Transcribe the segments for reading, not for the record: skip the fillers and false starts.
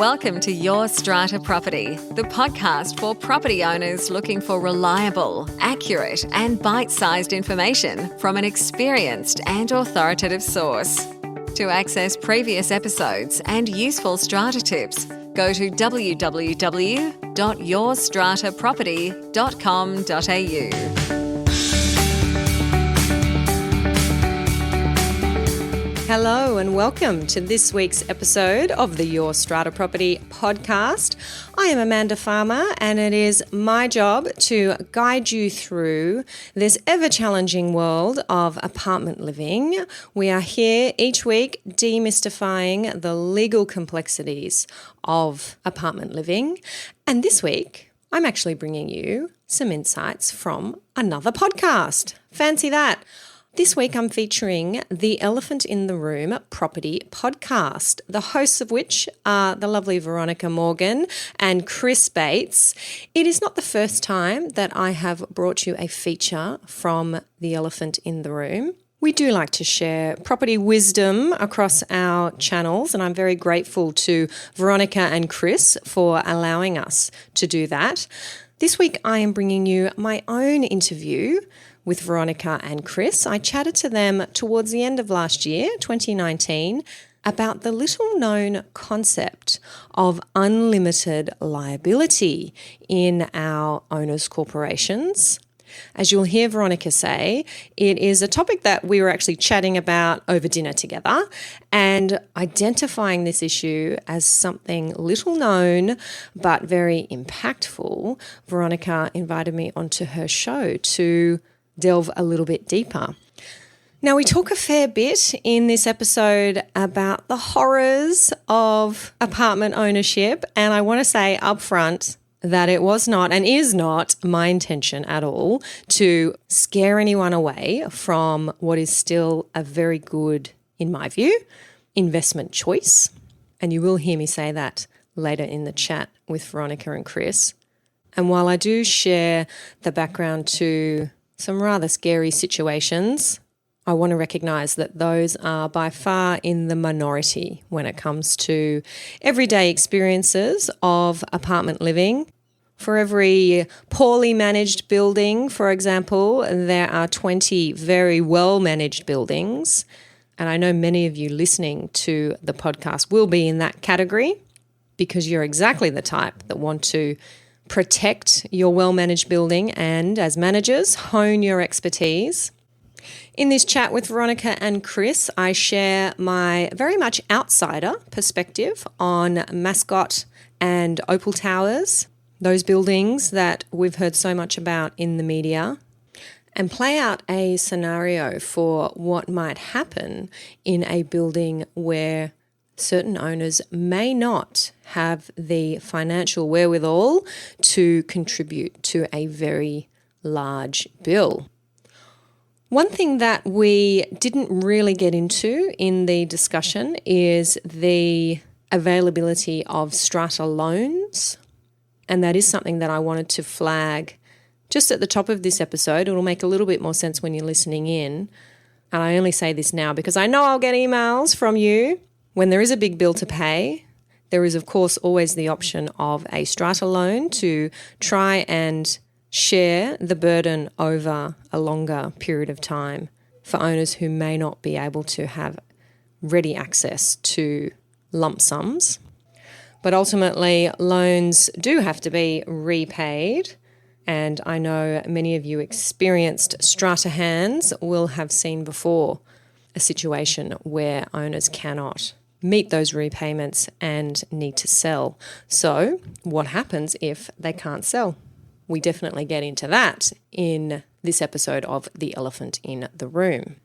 Welcome to Your Strata Property, the podcast for property owners looking for reliable, accurate, and bite-sized information from an experienced and authoritative source. To access previous episodes and useful strata tips, go to www.yourstrataproperty.com.au. Hello and welcome to this week's episode of the Your Strata Property podcast. I am Amanda Farmer and it is my job to guide you through this ever-challenging world of apartment living. We are here each week demystifying the legal complexities of apartment living. And this week, I'm actually bringing you some insights from another podcast. Fancy that. This week I'm featuring the Elephant in the Room Property Podcast, the hosts of which are the lovely Veronica Morgan and Chris Bates. It is not the first time that I have brought you a feature from the Elephant in the Room. We do like to share property wisdom across our channels, and I'm very grateful to Veronica and Chris for allowing us to do that. This week I am bringing you my own interview with Veronica and Chris. I chatted to them towards the end of last year, 2019, about the little-known concept of unlimited liability in our owners' corporations. As you'll hear Veronica say, it is a topic that we were actually chatting about over dinner together and identifying this issue as something little known but very impactful. Veronica invited me onto her show to delve a little bit deeper. Now, we talk a fair bit in this episode about the horrors of apartment ownership, and I want to say up front that it was not and is not my intention at all to scare anyone away from what is still a very good, in my view, investment choice. And you will hear me say that later in the chat with Veronica and Chris. And while I do share the background to some rather scary situations, I want to recognise that those are by far in the minority when it comes to everyday experiences of apartment living. For every poorly managed building, for example, there are 20 very well managed buildings. And I know many of you listening to the podcast will be in that category because you're exactly the type that want to protect your well-managed building and, as managers, hone your expertise. In this chat with Veronica and Chris, I share my very much outsider perspective on Mascot and Opal Towers, those buildings that we've heard so much about in the media, and play out a scenario for what might happen in a building where certain owners may not have the financial wherewithal to contribute to a very large bill. One thing that we didn't really get into in the discussion is the availability of strata loans, and that is something that I wanted to flag just at the top of this episode. It'll make a little bit more sense when you're listening in, and I only say this now because I know I'll get emails from you. When there is a big bill to pay, there is, of course, always the option of a strata loan to try and share the burden over a longer period of time for owners who may not be able to have ready access to lump sums. But ultimately, loans do have to be repaid. And I know many of you experienced strata hands will have seen before a situation where owners cannot meet those repayments and need to sell. So what happens if they can't sell? We definitely get into that in this episode of The Elephant in the Room.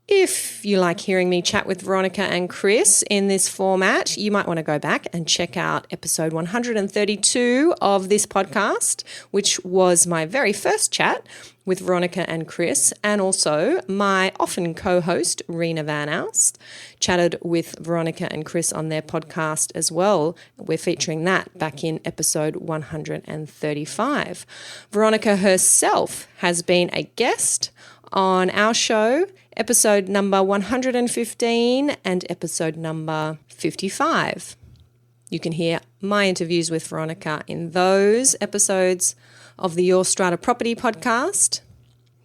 If you like hearing me chat with Veronica and Chris in this format, you might want to go back and check out episode 132 of this podcast, which was my very first chat with Veronica and Chris, and also my often co-host, Reena Van Alst, chatted with Veronica and Chris on their podcast as well. We're featuring that back in episode 135. Veronica herself has been a guest on our show, episode number 115 and episode number 55. You can hear my interviews with Veronica in those episodes of the Your Strata Property podcast.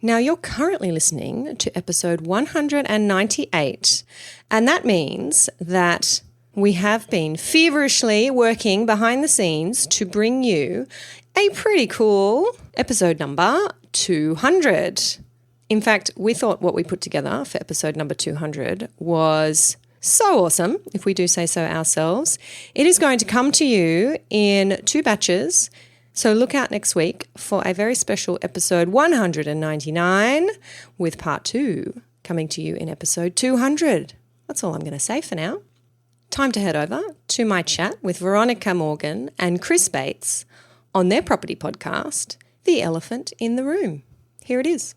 Now, you're currently listening to episode 198, and that means that we have been feverishly working behind the scenes to bring you a pretty cool episode number 200. In fact, we thought what we put together for episode number 200 was so awesome, if we do say so ourselves. It is going to come to you in 2 batches. So look out next week for a very special episode 199 with part 2 coming to you in episode 200. That's all I'm going to say for now. Time to head over to my chat with Veronica Morgan and Chris Bates on their property podcast, The Elephant in the Room. Here it is.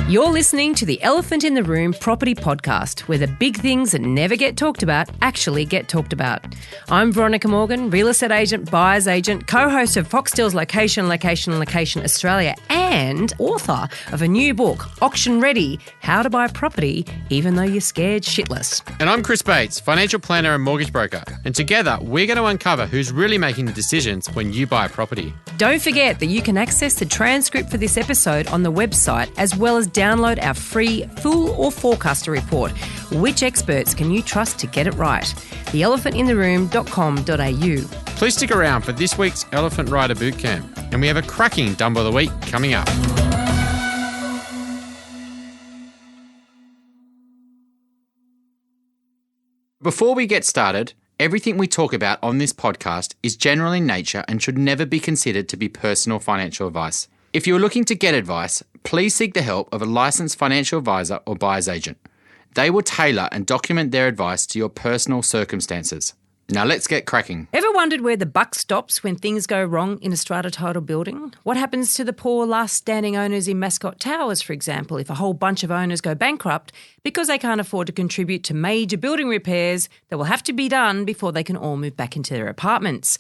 You're listening to the Elephant in the Room property podcast, where the big things that never get talked about actually get talked about. I'm Veronica Morgan, real estate agent, buyer's agent, co-host of Foxtel's Location Australia, and author of a new book, Auction Ready, How to Buy a Property Even Though You're Scared Shitless. And I'm Chris Bates, financial planner and mortgage broker. And together, we're going to uncover who's really making the decisions when you buy a property. Don't forget that you can access the transcript for this episode on the website, as well as download our free Fool or Forecaster report. Which experts can you trust to get it right? theelephantintheroom.com.au. Please stick around for this week's Elephant Rider Bootcamp. And we have a cracking Dumbo of the Week coming up. Before we get started, everything we talk about on this podcast is general in nature and should never be considered to be personal financial advice. If you are looking to get advice, please seek the help of a licensed financial advisor or buyer's agent. They will tailor and document their advice to your personal circumstances. Now let's get cracking. Ever wondered where the buck stops when things go wrong in a strata title building? What happens to the poor last standing owners in Mascot Towers, for example, if a whole bunch of owners go bankrupt because they can't afford to contribute to major building repairs that will have to be done before they can all move back into their apartments?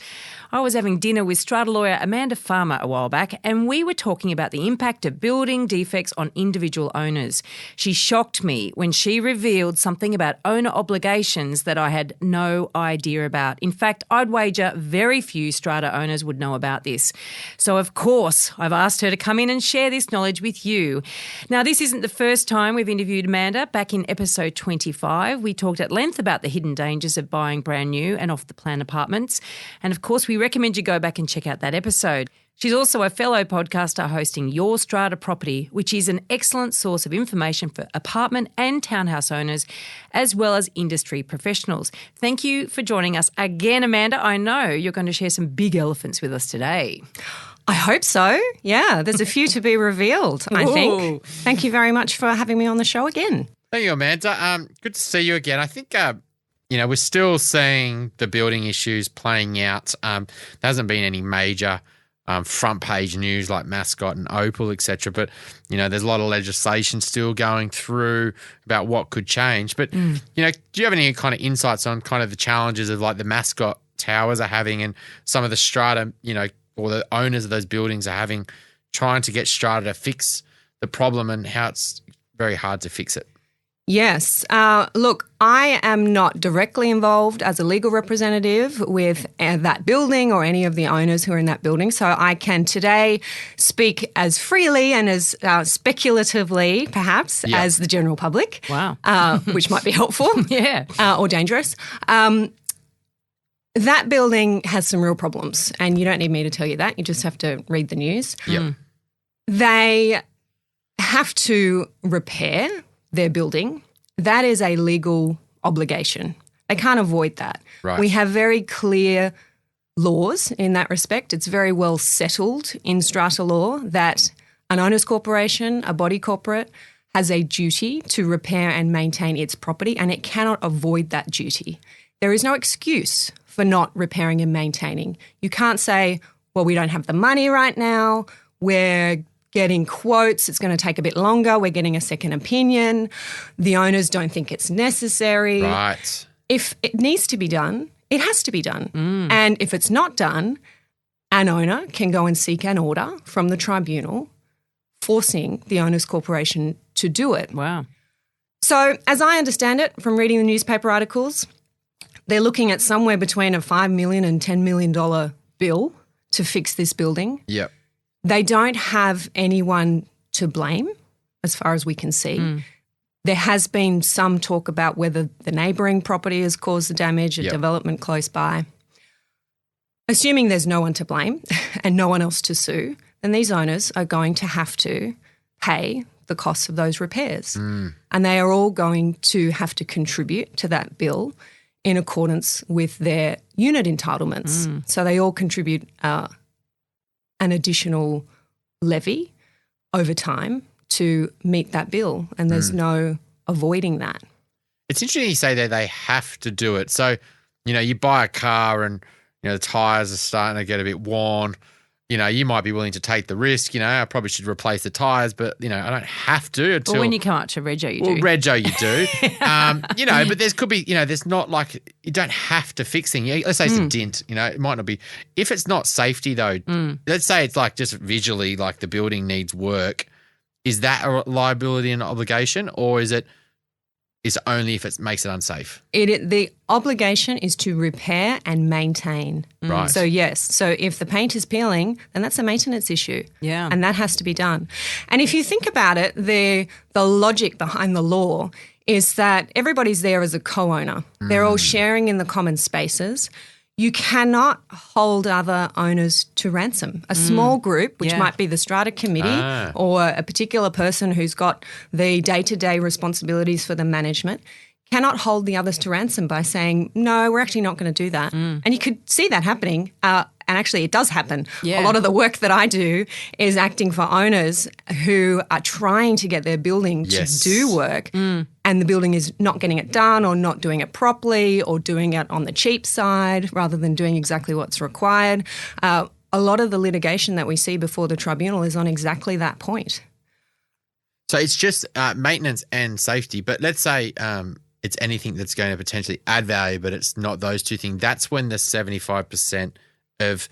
I was having dinner with strata lawyer Amanda Farmer a while back, and we were talking about the impact of building defects on individual owners. She shocked me when she revealed something about owner obligations that I had no idea about. In fact, I'd wager very few strata owners would know about this. So, of course, I've asked her to come in and share this knowledge with you. Now, this isn't the first time we've interviewed Amanda. Back in episode 25, we talked at length about the hidden dangers of buying brand new and off-the-plan apartments. And, of course, we recommend you go back and check out that episode. She's also a fellow podcaster hosting Your Strata Property, which is an excellent source of information for apartment and townhouse owners, as well as industry professionals. Thank you for joining us again, Amanda. I know you're going to share some big elephants with us today. I hope so. Yeah, there's a few to be revealed, I think. Thank you very much for having me on the show again. Thank you, Amanda. Good to see you again. I think, we're still seeing the building issues playing out. There hasn't been any major front page news like Mascot and Opal, etc. But, there's a lot of legislation still going through about what could change. But, do you have any kind of insights on kind of the challenges of like the Mascot Towers are having and some of the strata, or the owners of those buildings are having, trying to get strata to fix the problem and how it's very hard to fix it? Yes. Look, I am not directly involved as a legal representative with that building or any of the owners who are in that building. So I can today speak as freely and as speculatively, perhaps, as the general public. Wow. Which might be helpful. Yeah. Or dangerous. That building has some real problems, and you don't need me to tell you that. You just have to read the news. Yep. They have to repair their building. That is a legal obligation. They can't avoid that. Right. We have very clear laws in that respect. It's very well settled in strata law that an owners corporation, a body corporate, has a duty to repair and maintain its property, and it cannot avoid that duty. There is no excuse for not repairing and maintaining. You can't say, well, we don't have the money right now, we're getting quotes, it's going to take a bit longer, we're getting a second opinion, the owners don't think it's necessary. Right. If it needs to be done, it has to be done. And if it's not done, an owner can go and seek an order from the tribunal forcing the owners corporation to do it. Wow. So as I understand it from reading the newspaper articles, they're looking at somewhere between a $5 million and $10 million bill to fix this building. Yep. They don't have anyone to blame as far as we can see. There has been some talk about whether the neighbouring property has caused the damage, a development close by. Assuming there's no one to blame and no one else to sue, then these owners are going to have to pay the costs of those repairs. And they are all going to have to contribute to that bill in accordance with their unit entitlements. So they all contribute an additional levy over time to meet that bill, and there's no avoiding that. It's interesting you say that they have to do it. So, you buy a car and, the tyres are starting to get a bit worn. You might be willing to take the risk. I probably should replace the tyres, but, I don't have to until... Well, when you come up to Rego, you do. Well, Rego, you do. But there's could be, there's not like, you don't have to fix things. Let's say it's a dent, it might not be. If it's not safety though, let's say it's like just visually like the building needs work, is that a liability and obligation, or is it only if it makes it unsafe? The obligation is to repair and maintain. Right. So, yes. So, if the paint is peeling, then that's a maintenance issue. Yeah. And that has to be done. And if you think about it, the logic behind the law is that everybody's there as a co-owner. They're all sharing in the common spaces. You cannot hold other owners to ransom. A small group, which might be the strata committee or a particular person who's got the day-to-day responsibilities for the management, cannot hold the others to ransom by saying, no, we're actually not going to do that. And you could see that happening. And actually it does happen. Yeah. A lot of the work that I do is acting for owners who are trying to get their building to do work and the building is not getting it done or not doing it properly or doing it on the cheap side rather than doing exactly what's required. A lot of the litigation that we see before the tribunal is on exactly that point. So it's just maintenance and safety. But let's say it's anything that's going to potentially add value, but it's not those two things. That's when the 75% of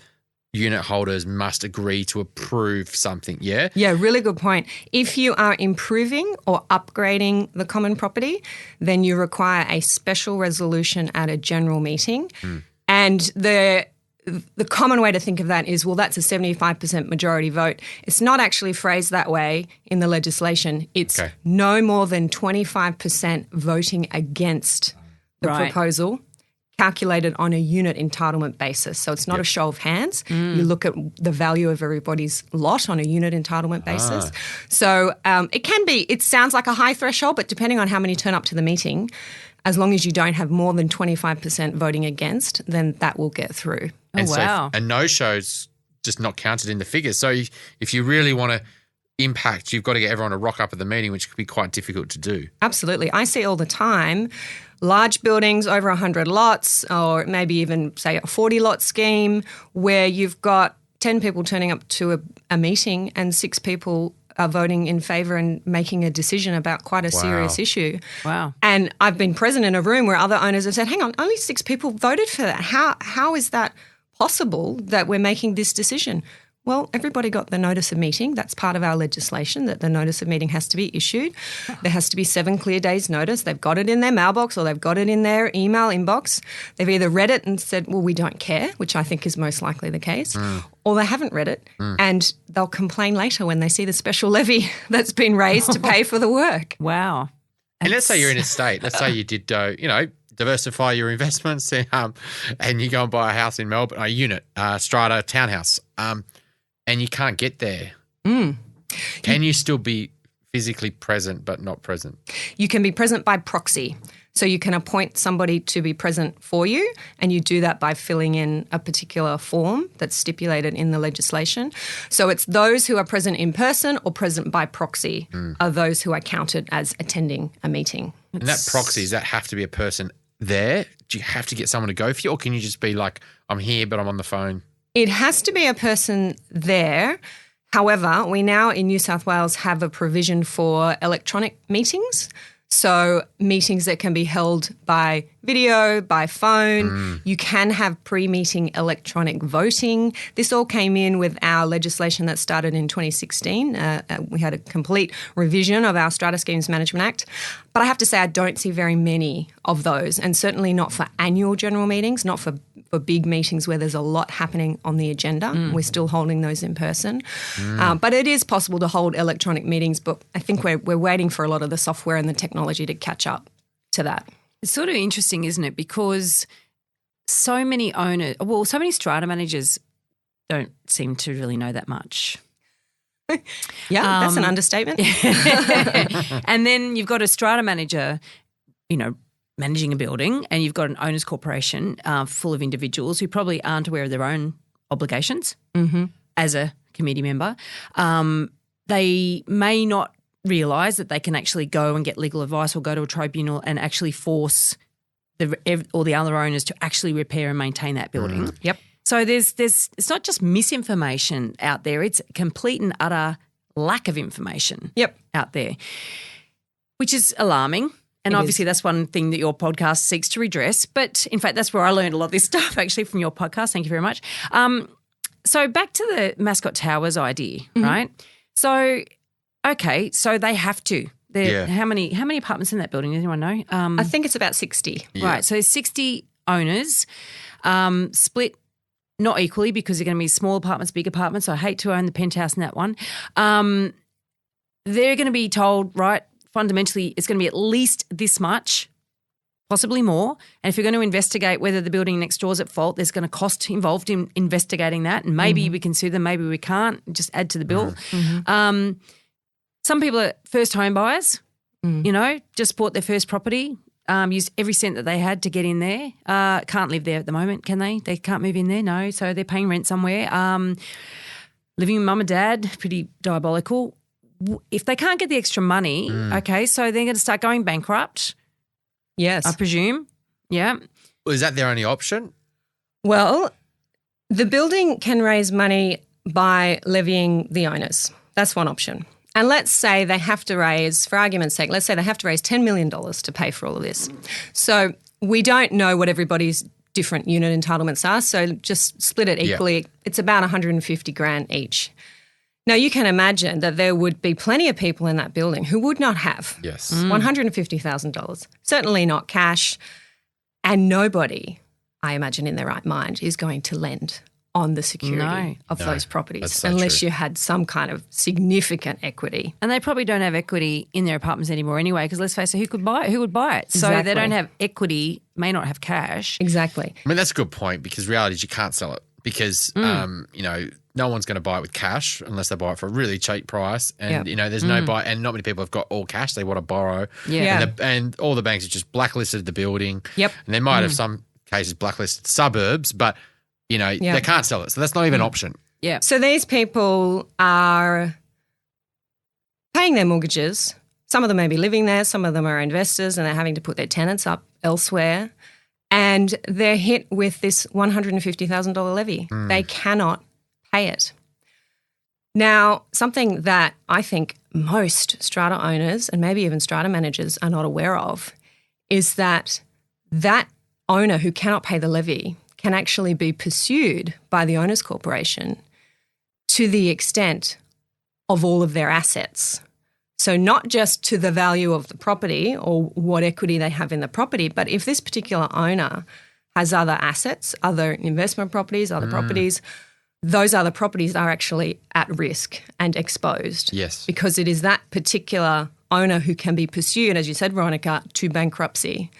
unit holders must agree to approve something, yeah? Yeah, really good point. If you are improving or upgrading the common property, then you require a special resolution at a general meeting. And the common way to think of that is, well, that's a 75% majority vote. It's not actually phrased that way in the legislation. It's no more than 25% voting against the proposal, calculated on a unit entitlement basis. So it's not a show of hands. You look at the value of everybody's lot on a unit entitlement basis. So it sounds like a high threshold, but depending on how many turn up to the meeting, as long as you don't have more than 25% voting against, then that will get through. And wow. So a no-show's just not counted in the figures. So if you really want to impact, you've got to get everyone to rock up at the meeting, which could be quite difficult to do. Absolutely. I see all the time large buildings over 100 lots or maybe even, say, a 40-lot scheme where you've got 10 people turning up to a meeting and 6 people are voting in favour and making a decision about quite a serious issue. Wow. And I've been present in a room where other owners have said, hang on, only 6 people voted for that. How is that possible that we're making this decision? Well, everybody got the notice of meeting. That's part of our legislation, that the notice of meeting has to be issued. There has to be 7 clear days notice. They've got it in their mailbox or they've got it in their email inbox. They've either read it and said, well, we don't care, which I think is most likely the case, or they haven't read it and they'll complain later when they see the special levy that's been raised to pay for the work. Wow. And let's say you're in a state. Let's say you did, diversify your investments and you go and buy a house in Melbourne, a unit, strata townhouse, and you can't get there. Can you still be physically present but not present? You can be present by proxy. So you can appoint somebody to be present for you, and you do that by filling in a particular form that's stipulated in the legislation. So it's those who are present in person or present by proxy are those who are counted as attending a meeting. And that proxy, does that have to be a person there? Do you have to get someone to go for you, or can you just be like, I'm here but I'm on the phone? It has to be a person there. However, we now in New South Wales have a provision for electronic meetings. So meetings that can be held by video, by phone. You can have pre-meeting electronic voting. This all came in with our legislation that started in 2016. We had a complete revision of our Strata Schemes Management Act. But I have to say I don't see very many of those, and certainly not for annual general meetings, not for big meetings where there's a lot happening on the agenda. We're still holding those in person. But it is possible to hold electronic meetings, but I think we're waiting for a lot of the software and the technology to catch up to that. It's sort of interesting, isn't it? Because so many strata managers don't seem to really know that much. Yeah, that's an understatement. And then you've got a strata manager, managing a building, and you've got an owners corporation full of individuals who probably aren't aware of their own obligations as a committee member. They may not realise that they can actually go and get legal advice or go to a tribunal and actually force all the other owners to actually repair and maintain that building. Yep. So there's it's not just misinformation out there, it's complete and utter lack of information out there, which is alarming. And obviously that's one thing that your podcast seeks to redress. But in fact, that's where I learned a lot of this stuff actually from your podcast. Thank you very much. So back to the Mascot Towers idea, right? So, okay, so they have to. How many apartments in that building? Does anyone know? I think it's about 60. Yeah. Right, so 60 owners split not equally because they're going to be small apartments, big apartments. So I hate to own the penthouse in that one. They're going to be told, right, fundamentally it's going to be at least this much, possibly more. And if you're going to investigate whether the building next door is at fault, there's going to cost involved in investigating that. And maybe we can sue them, maybe we can't, just add to the bill. Some people are first home buyers, just bought their first property, used every cent that they had to get in there. Can't live there at the moment, can they? They can't move in there, no. So they're paying rent somewhere. Living with mum and dad, pretty diabolical. If they can't get the extra money, okay, so they're going to start going bankrupt. Yes. I presume. Yeah. Well, is that their only option? Well, the building can raise money by levying the owners. That's one option. And let's say they have to raise, for argument's sake, let's say they have to raise $10 million to pay for all of this. So we don't know what everybody's different unit entitlements are, so just split it equally. Yeah. It's about $150,000 each. Now, you can imagine that there would be plenty of people in that building who would not have $150,000, certainly not cash, and nobody, I imagine in their right mind, is going to lend on the security of those properties so unless true. you had some kind of significant equity. And they probably don't have equity in their apartments anymore anyway, because let's face it, who would buy it? So Exactly. they don't have equity, may not have cash. Exactly. I mean, that's a good point because reality is you can't sell it because, no one's going to buy it with cash unless they buy it for a really cheap price. And, there's no buy and not many people have got all cash. They want to borrow. Yeah. And all the banks have just blacklisted the building. Yep. And they might have some cases blacklisted suburbs, but, they can't sell it. So that's not even an option. Yeah. So these people are paying their mortgages. Some of them may be living there. Some of them are investors and they're having to put their tenants up elsewhere. And they're hit with this $150,000 levy. They cannot pay it. Now, something that I think most strata owners and maybe even strata managers are not aware of is that owner who cannot pay the levy can actually be pursued by the owners corporation to the extent of all of their assets. So not just to the value of the property or what equity they have in the property, but if this particular owner has other assets, other investment properties, other properties, those other properties are actually at risk and exposed. Yes. Because it is that particular owner who can be pursued, as you said, Veronica, to bankruptcy,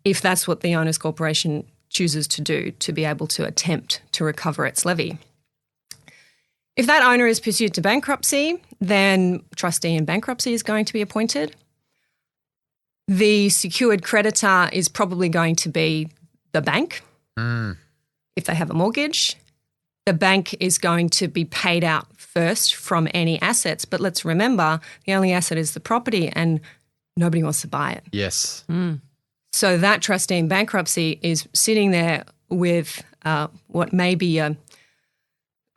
if that's what the owners corporation chooses to do, to be able to attempt to recover its levy. If that owner is pursued to bankruptcy, then trustee in bankruptcy is going to be appointed. The secured creditor is probably going to be the bank. If they have a mortgage, the bank is going to be paid out first from any assets. But let's remember, the only asset is the property and nobody wants to buy it. Yes. So that trustee in bankruptcy is sitting there with what may be a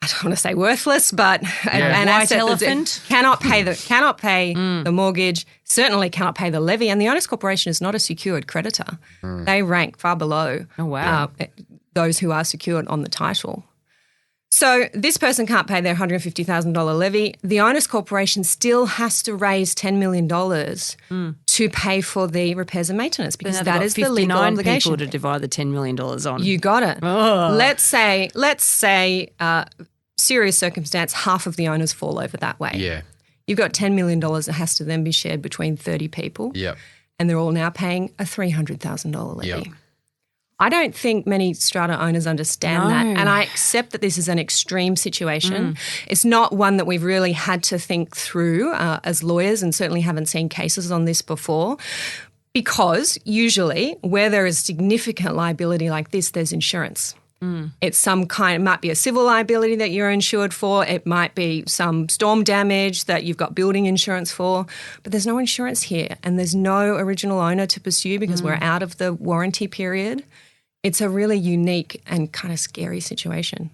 I don't want to say worthless, but an White asset elephant. cannot pay the mortgage, certainly cannot pay the levy, and the owners' corporation is not a secured creditor. They rank far below those who are secured on the title. So this person can't pay their $150,000 levy. The owners' corporation still has to raise $10 million to pay for the repairs and maintenance because that is the legal obligation. People to divide the $10 million on. You got it. Oh. Let's say, serious circumstance, half of the owners fall over that way. Yeah. You've got $10 million that has to then be shared between 30 people. Yep. And they're all now paying a $300,000 levy. Yep. I don't think many strata owners understand that, and I accept that this is an extreme situation. It's not one that we've really had to think through as lawyers, and certainly haven't seen cases on this before, because usually where there is significant liability like this, there's insurance. It's some kind, it might be a civil liability that you're insured for. It might be some storm damage that you've got building insurance for, but there's no insurance here and there's no original owner to pursue because we're out of the warranty period. It's a really unique and kind of scary situation.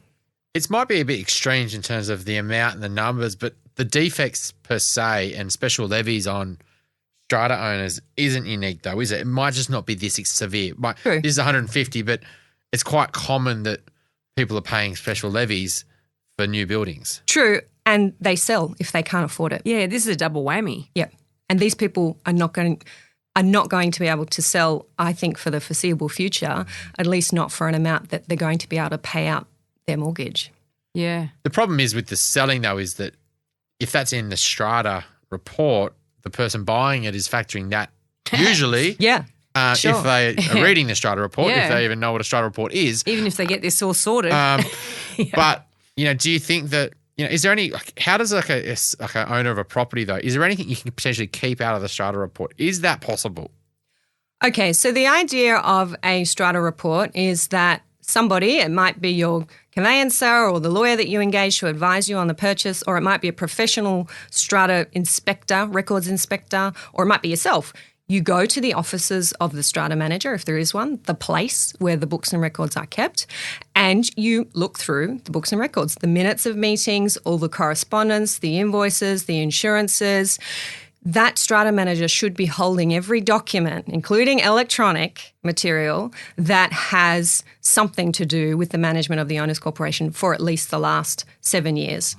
It might be a bit extreme in terms of the amount and the numbers, but the defects per se and special levies on strata owners isn't unique though, is it? It might just not be this severe. True. This is 150, but it's quite common that people are paying special levies for new buildings. True, and they sell if they can't afford it. Yeah, this is a double whammy. Yeah, and these people are not going to be able to sell, I think, for the foreseeable future, at least not for an amount that they're going to be able to pay out their mortgage. Yeah. The problem is with the selling though is that if that's in the strata report, the person buying it is factoring that usually. Yeah. Sure. If they are reading the strata report, Yeah. if they even know what a strata report is. Even if they get this all sorted. But, do you think that, is there any, how does like an owner of a property though, is there anything you can potentially keep out of the strata report? Is that possible? Okay, so the idea of a strata report is that somebody, it might be your conveyancer or the lawyer that you engage to advise you on the purchase, or it might be a professional strata inspector, records inspector, or it might be yourself. You go to the offices of the strata manager, if there is one, the place where the books and records are kept, and you look through the books and records, the minutes of meetings, all the correspondence, the invoices, the insurances. That strata manager should be holding every document, including electronic material, that has something to do with the management of the owners' corporation for at least the last 7 years.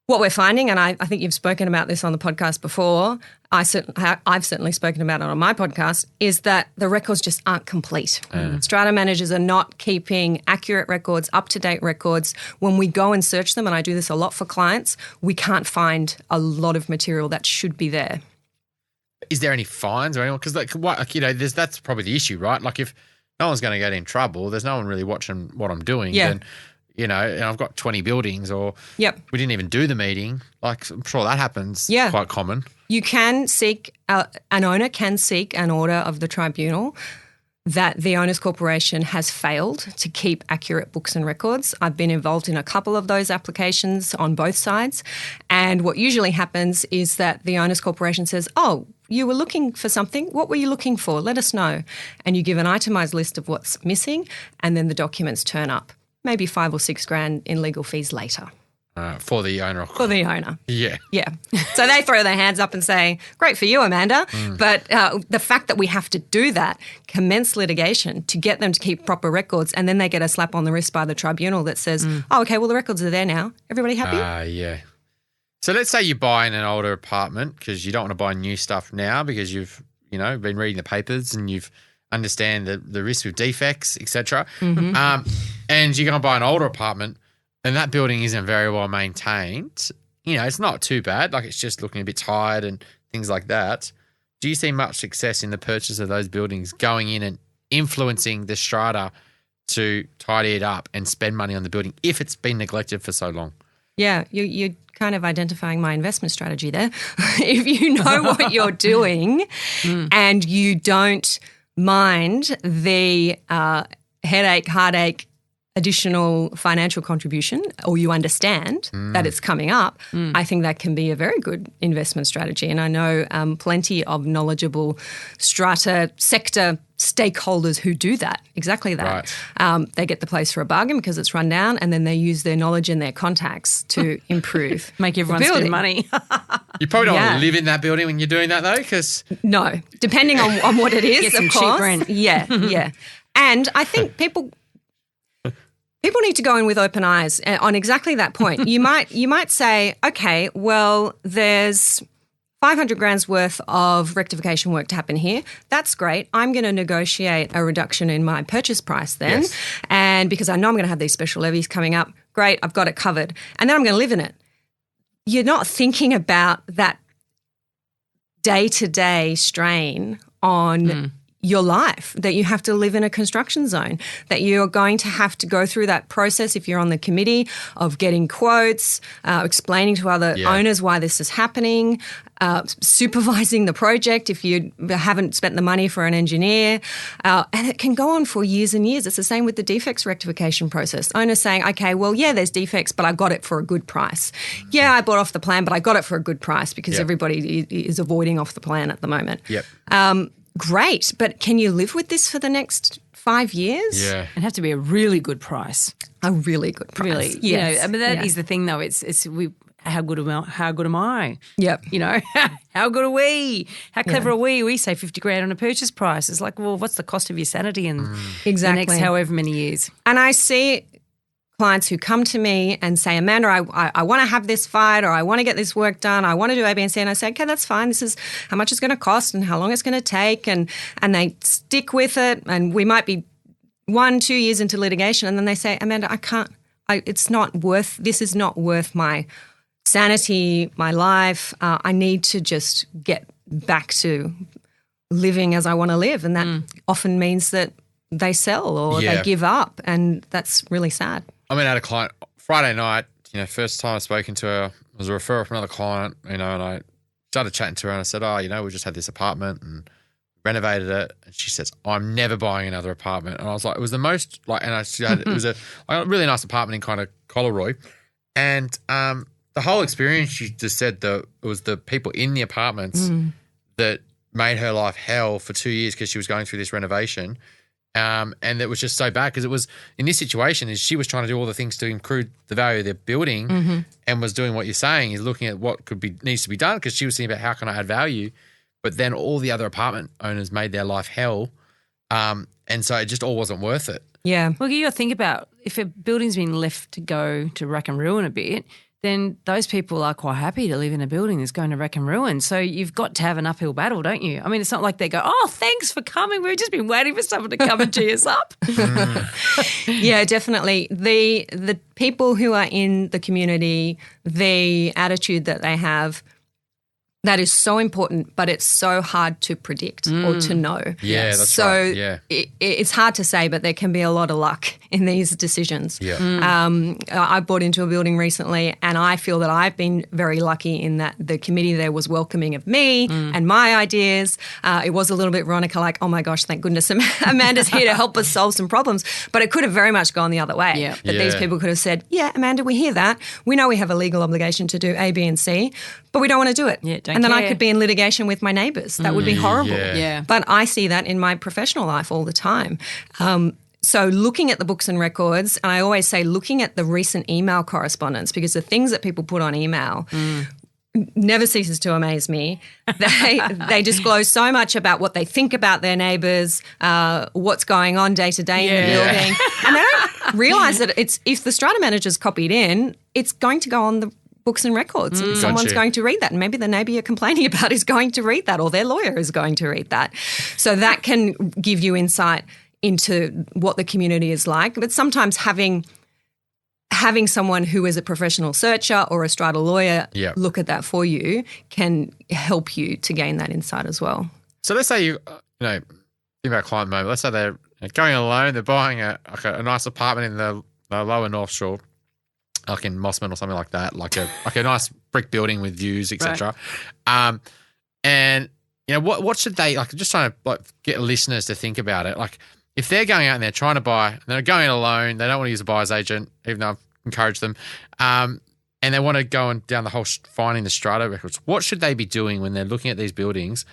What we're finding, and I think you've spoken about this on the podcast before, I've certainly spoken about it on my podcast, is that the records just aren't complete. Strata managers are not keeping accurate records, up-to-date records. When we go and search them, and I do this a lot for clients, we can't find a lot of material that should be there. Is there any fines or anyone? Because that's probably the issue, right? Like if no one's going to get in trouble, there's no one really watching what I'm doing. Yeah. Then, and I've got 20 buildings or we Yep. didn't even do the meeting. Like I'm sure that happens. Yeah. Quite common. You can seek, an owner can seek an order of the tribunal that the owners' corporation has failed to keep accurate books and records. I've been involved in a couple of those applications on both sides. And what usually happens is that the owners' corporation says, oh, you were looking for something. What were you looking for? Let us know. And you give an itemised list of what's missing, and then the documents turn up. Maybe $5,000 or $6,000 in legal fees later. For the owner. For the owner. Yeah. Yeah. So they throw their hands up and say, great for you, Amanda. But the fact that we have to do that, commence litigation to get them to keep proper records, and then they get a slap on the wrist by the tribunal that says, oh, okay, well, the records are there now. Everybody happy? Yeah. So let's say you buy in an older apartment because you don't want to buy new stuff now because you've, been reading the papers and you've understand the risk with defects, etc. And you're going to buy an older apartment and that building isn't very well maintained. It's not too bad. Like it's just looking a bit tired and things like that. Do you see much success in the purchase of those buildings going in and influencing the strata to tidy it up and spend money on the building if it's been neglected for so long? Yeah, you're kind of identifying my investment strategy there. If you know what you're doing and you don't mind the heartache, additional financial contribution, or you understand that it's coming up, I think that can be a very good investment strategy. And I know plenty of knowledgeable strata sector stakeholders who do that, exactly that. Right. They get the place for a bargain because it's run down, and then they use their knowledge and their contacts to improve. Make everyone the spend building. money. You probably don't want Yeah. to live in that building when you're doing that though, because No, depending on what it is, Get some of cheap course. rent. Yeah, yeah. And I think people need to go in with open eyes on exactly that point. You might say, okay, well, there's 500 grand's worth of rectification work to happen here. That's great. I'm going to negotiate a reduction in my purchase price then. Yes. And because I know I'm going to have these special levies coming up, great, I've got it covered. And then I'm going to live in it. You're not thinking about that day-to-day strain on your life, that you have to live in a construction zone, that you're going to have to go through that process if you're on the committee of getting quotes, explaining to other owners why this is happening, supervising the project if you haven't spent the money for an engineer. And it can go on for years and years. It's the same with the defects rectification process. Owners saying, okay, well, yeah, there's defects, but I got it for a good price. Yeah, I bought off the plan, but I got it for a good price because everybody is avoiding off the plan at the moment. Yep. Great, but can you live with this for the next 5 years? Yeah. It'd have to be a really good price. A really good price. Really, Yes. I mean, that is the thing, though. It's how good am I? Yep. How good are we? How clever are we? We say 50 grand on a purchase price. It's like, well, what's the cost of your sanity in the Exactly. next however many years? And I see clients who come to me and say, Amanda, I want to have this fight, or I want to get this work done. I want to do A, B, and C. And I say, okay, that's fine. This is how much it's going to cost and how long it's going to take. And they stick with it. And we might be 1-2 years into litigation. And then they say, Amanda, this is not worth my sanity, my life. I need to just get back to living as I want to live. And that often means that they sell or they give up. And that's really sad. I mean, I had a client Friday night, first time I've spoken to her, it was a referral from another client, and I started chatting to her and I said, we just had this apartment and renovated it. And she says, I'm never buying another apartment. And I was like, it was the most, it was a really nice apartment in kind of Collaroy. And the whole experience, she just said that it was the people in the apartments that made her life hell for 2 years because she was going through this renovation. And it was just so bad because it was in this situation is she was trying to do all the things to improve the value of their building and was doing what you're saying is looking at what needs to be done because she was thinking about how can I add value, but then all the other apartment owners made their life hell, and so it just all wasn't worth it. Yeah. Well, you got to think about if a building's been left to go to wreck and ruin a bit, then those people are quite happy to live in a building that's going to wreck and ruin. So you've got to have an uphill battle, don't you? I mean, it's not like they go, oh, thanks for coming. We've just been waiting for someone to come and tee us up. Yeah, definitely. The people who are in the community, the attitude that they have, that is so important, but it's so hard to predict or to know. Yeah, that's so right. Yeah. It's hard to say, but there can be a lot of luck in these decisions. Yeah. I bought into a building recently and I feel that I've been very lucky in that the committee there was welcoming of me and my ideas. It was a little bit Veronica like, oh my gosh, thank goodness Amanda's here to help us solve some problems. But it could have very much gone the other way. Yeah. That these people could have said, yeah, Amanda, we hear that. We know we have a legal obligation to do A, B, and C, but we don't want to do it. Yeah, don't and then I care. could be in litigation with my neighbours. That would be horrible. Yeah. But I see that in my professional life all the time. So looking at the books and records, and I always say looking at the recent email correspondence, because the things that people put on email never ceases to amaze me. They disclose so much about what they think about their neighbours, what's going on day to day in the building. And they don't realise that if the strata manager's copied in, it's going to go on the books and records and someone's Gotcha. going to read that, and maybe the neighbour you're complaining about is going to read that, or their lawyer is going to read that. So that can give you insight into what the community is like. But sometimes having someone who is a professional searcher or a strata lawyer look at that for you can help you to gain that insight as well. So let's say think about a client moment. Let's say they're going alone, they're buying a nice apartment in the lower North Shore, like in Mossman or something like that, like a nice brick building with views, etc. And what should they like? Just trying to get listeners to think about it. Like if they're going out and they're trying to buy, and they're going alone, they don't want to use a buyer's agent, even though I've encouraged them, and they want to go down the whole finding the strata records. What should they be doing when they're looking at these buildings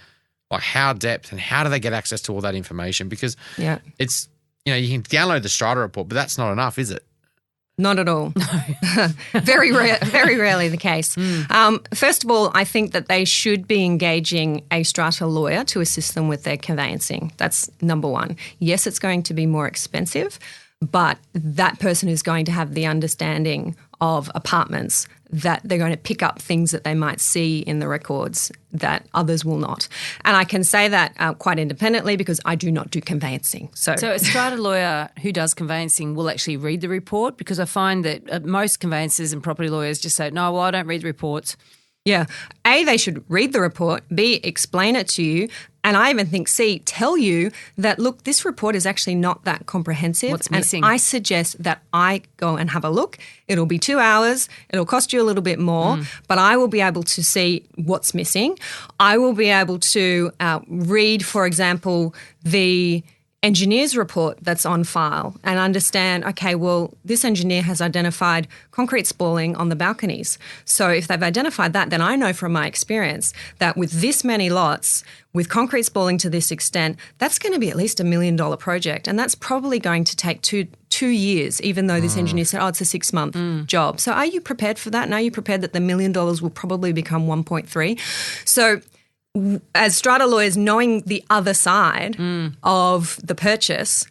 Like how depth and how do they get access to all that information? Because it's, you can download the Strata report, but that's not enough, is it? Not at all. No. Very rarely the case. First of all, I think that they should be engaging a strata lawyer to assist them with their conveyancing. That's number one. Yes, it's going to be more expensive, but that person is going to have the understanding of apartments that they're going to pick up things that they might see in the records that others will not. And I can say that quite independently because I do not do conveyancing. So a strata lawyer who does conveyancing will actually read the report, because I find that most conveyancers and property lawyers just say, no, well, I don't read the reports. Yeah. A, they should read the report. B, explain it to you. And I even think C, tell you that, look, this report is actually not that comprehensive. What's missing? And I suggest that I go and have a look. It'll be 2 hours. It'll cost you a little bit more, but I will be able to see what's missing. I will be able to read, for example, the engineer's report that's on file and understand, okay, well, this engineer has identified concrete spalling on the balconies. So if they've identified that, then I know from my experience that with this many lots, with concrete spalling to this extent, that's going to be at least $1 million project. And that's probably going to take two years, even though this engineer said, it's a 6-month job. So are you prepared for that? And are you prepared that the $1 million will probably become 1.3? So as strata lawyers, knowing the other side of the purchase,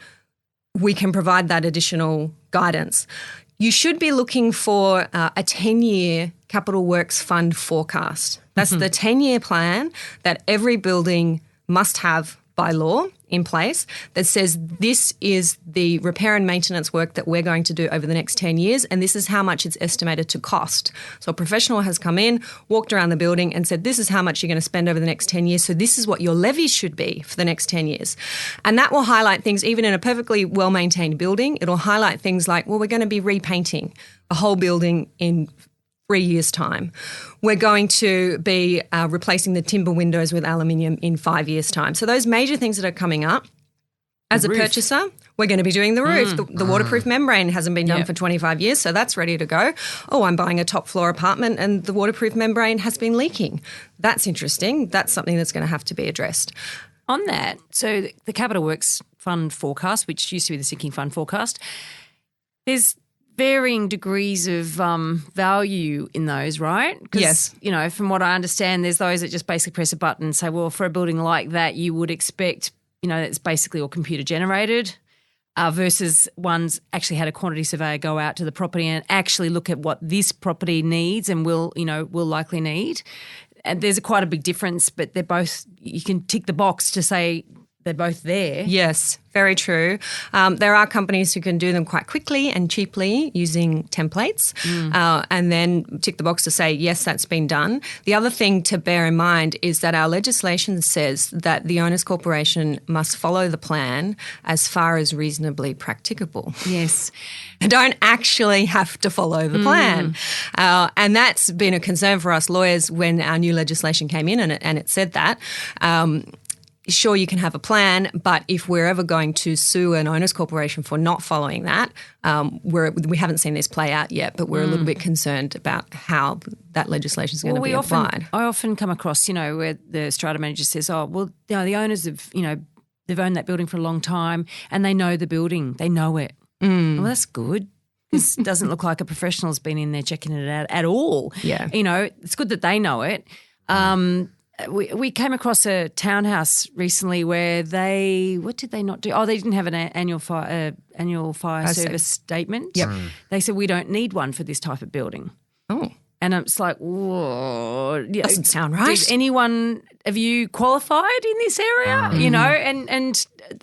we can provide that additional guidance. You should be looking for a 10-year capital works fund forecast. That's the 10-year plan that every building must have by law in place that says this is the repair and maintenance work that we're going to do over the next 10 years, and this is how much it's estimated to cost. So a professional has come in, walked around the building and said, this is how much you're going to spend over the next 10 years, so this is what your levies should be for the next 10 years. And that will highlight things, even in a perfectly well-maintained building, it'll highlight things like, well, we're going to be repainting a whole building in 3 years' time. We're going to be replacing the timber windows with aluminium in 5 years' time. So those major things that are coming up, as a purchaser, we're going to be doing the roof. The waterproof membrane hasn't been done for 25 years, so that's ready to go. Oh, I'm buying a top floor apartment and the waterproof membrane has been leaking. That's interesting. That's something that's going to have to be addressed. On that, so the Capital Works Fund forecast, which used to be the Sinking Fund forecast, there's varying degrees of value in those, right? Yes. From what I understand, there's those that just basically press a button and say, well, for a building like that, you would expect, it's basically all computer generated, versus ones actually had a quantity surveyor go out to the property and actually look at what this property needs and will likely need. And there's quite a big difference, but they're both, you can tick the box to say they're both there. Yes, very true. There are companies who can do them quite quickly and cheaply using templates and then tick the box to say, yes, that's been done. The other thing to bear in mind is that our legislation says that the owners' corporation must follow the plan as far as reasonably practicable. Yes. They don't actually have to follow the plan. And that's been a concern for us lawyers when our new legislation came in and it said that. Sure, you can have a plan, but if we're ever going to sue an owners corporation for not following that, we haven't seen this play out yet, but we're a little bit concerned about how that legislation is going to be applied. I often come across, where the strata manager says, the owners have, they've owned that building for a long time and they know the building, they know it. Well, that's good. This doesn't look like a professional's been in there checking it out at all. Yeah. It's good that they know it. We came across a townhouse recently where what did they not do? Oh, they didn't have an annual fire service statement. Yep. They said we don't need one for this type of building. Oh. And it's like, whoa. Doesn't sound right. Does anyone of you qualified in this area?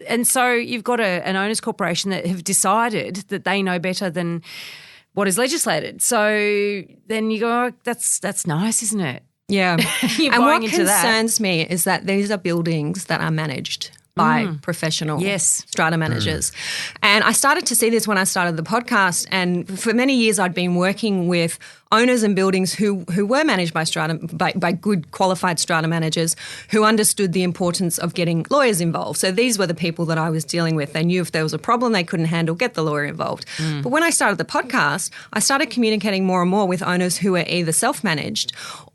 And so you've got an owners corporation that have decided that they know better than what is legislated. So then you go, that's nice, isn't it? Yeah. And what concerns me is that these are buildings that are managed by professional strata managers. And I started to see this when I started the podcast, and for many years I'd been working with owners and buildings who were managed by good qualified strata managers who understood the importance of getting lawyers involved. So these were the people that I was dealing with. They knew if there was a problem they couldn't handle, get the lawyer involved. But when I started the podcast, I started communicating more and more with owners who were either self-managed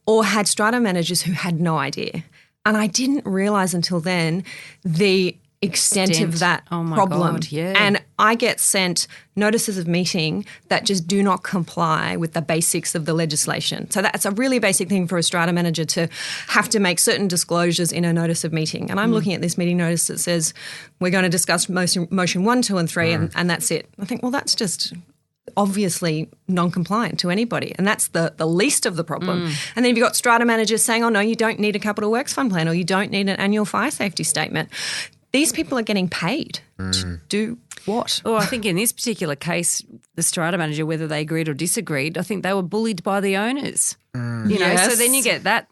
or had strata managers who had no idea. And I didn't realise until then the extent of that Oh my problem. God, yeah. And I get sent notices of meeting that just do not comply with the basics of the legislation. So that's a really basic thing for a strata manager to have to make certain disclosures in a notice of meeting. And I'm looking at this meeting notice that says we're going to discuss motion 1, 2 and 3 and that's it. I think, well, that's just obviously non-compliant to anybody, and that's the least of the problem. And then you've got strata managers saying, oh no, you don't need a capital works fund plan or you don't need an annual fire safety statement. These people are getting paid to do what? Well, I think in this particular case, the strata manager, whether they agreed or disagreed, I think they were bullied by the owners. You know, Yes. so then you get that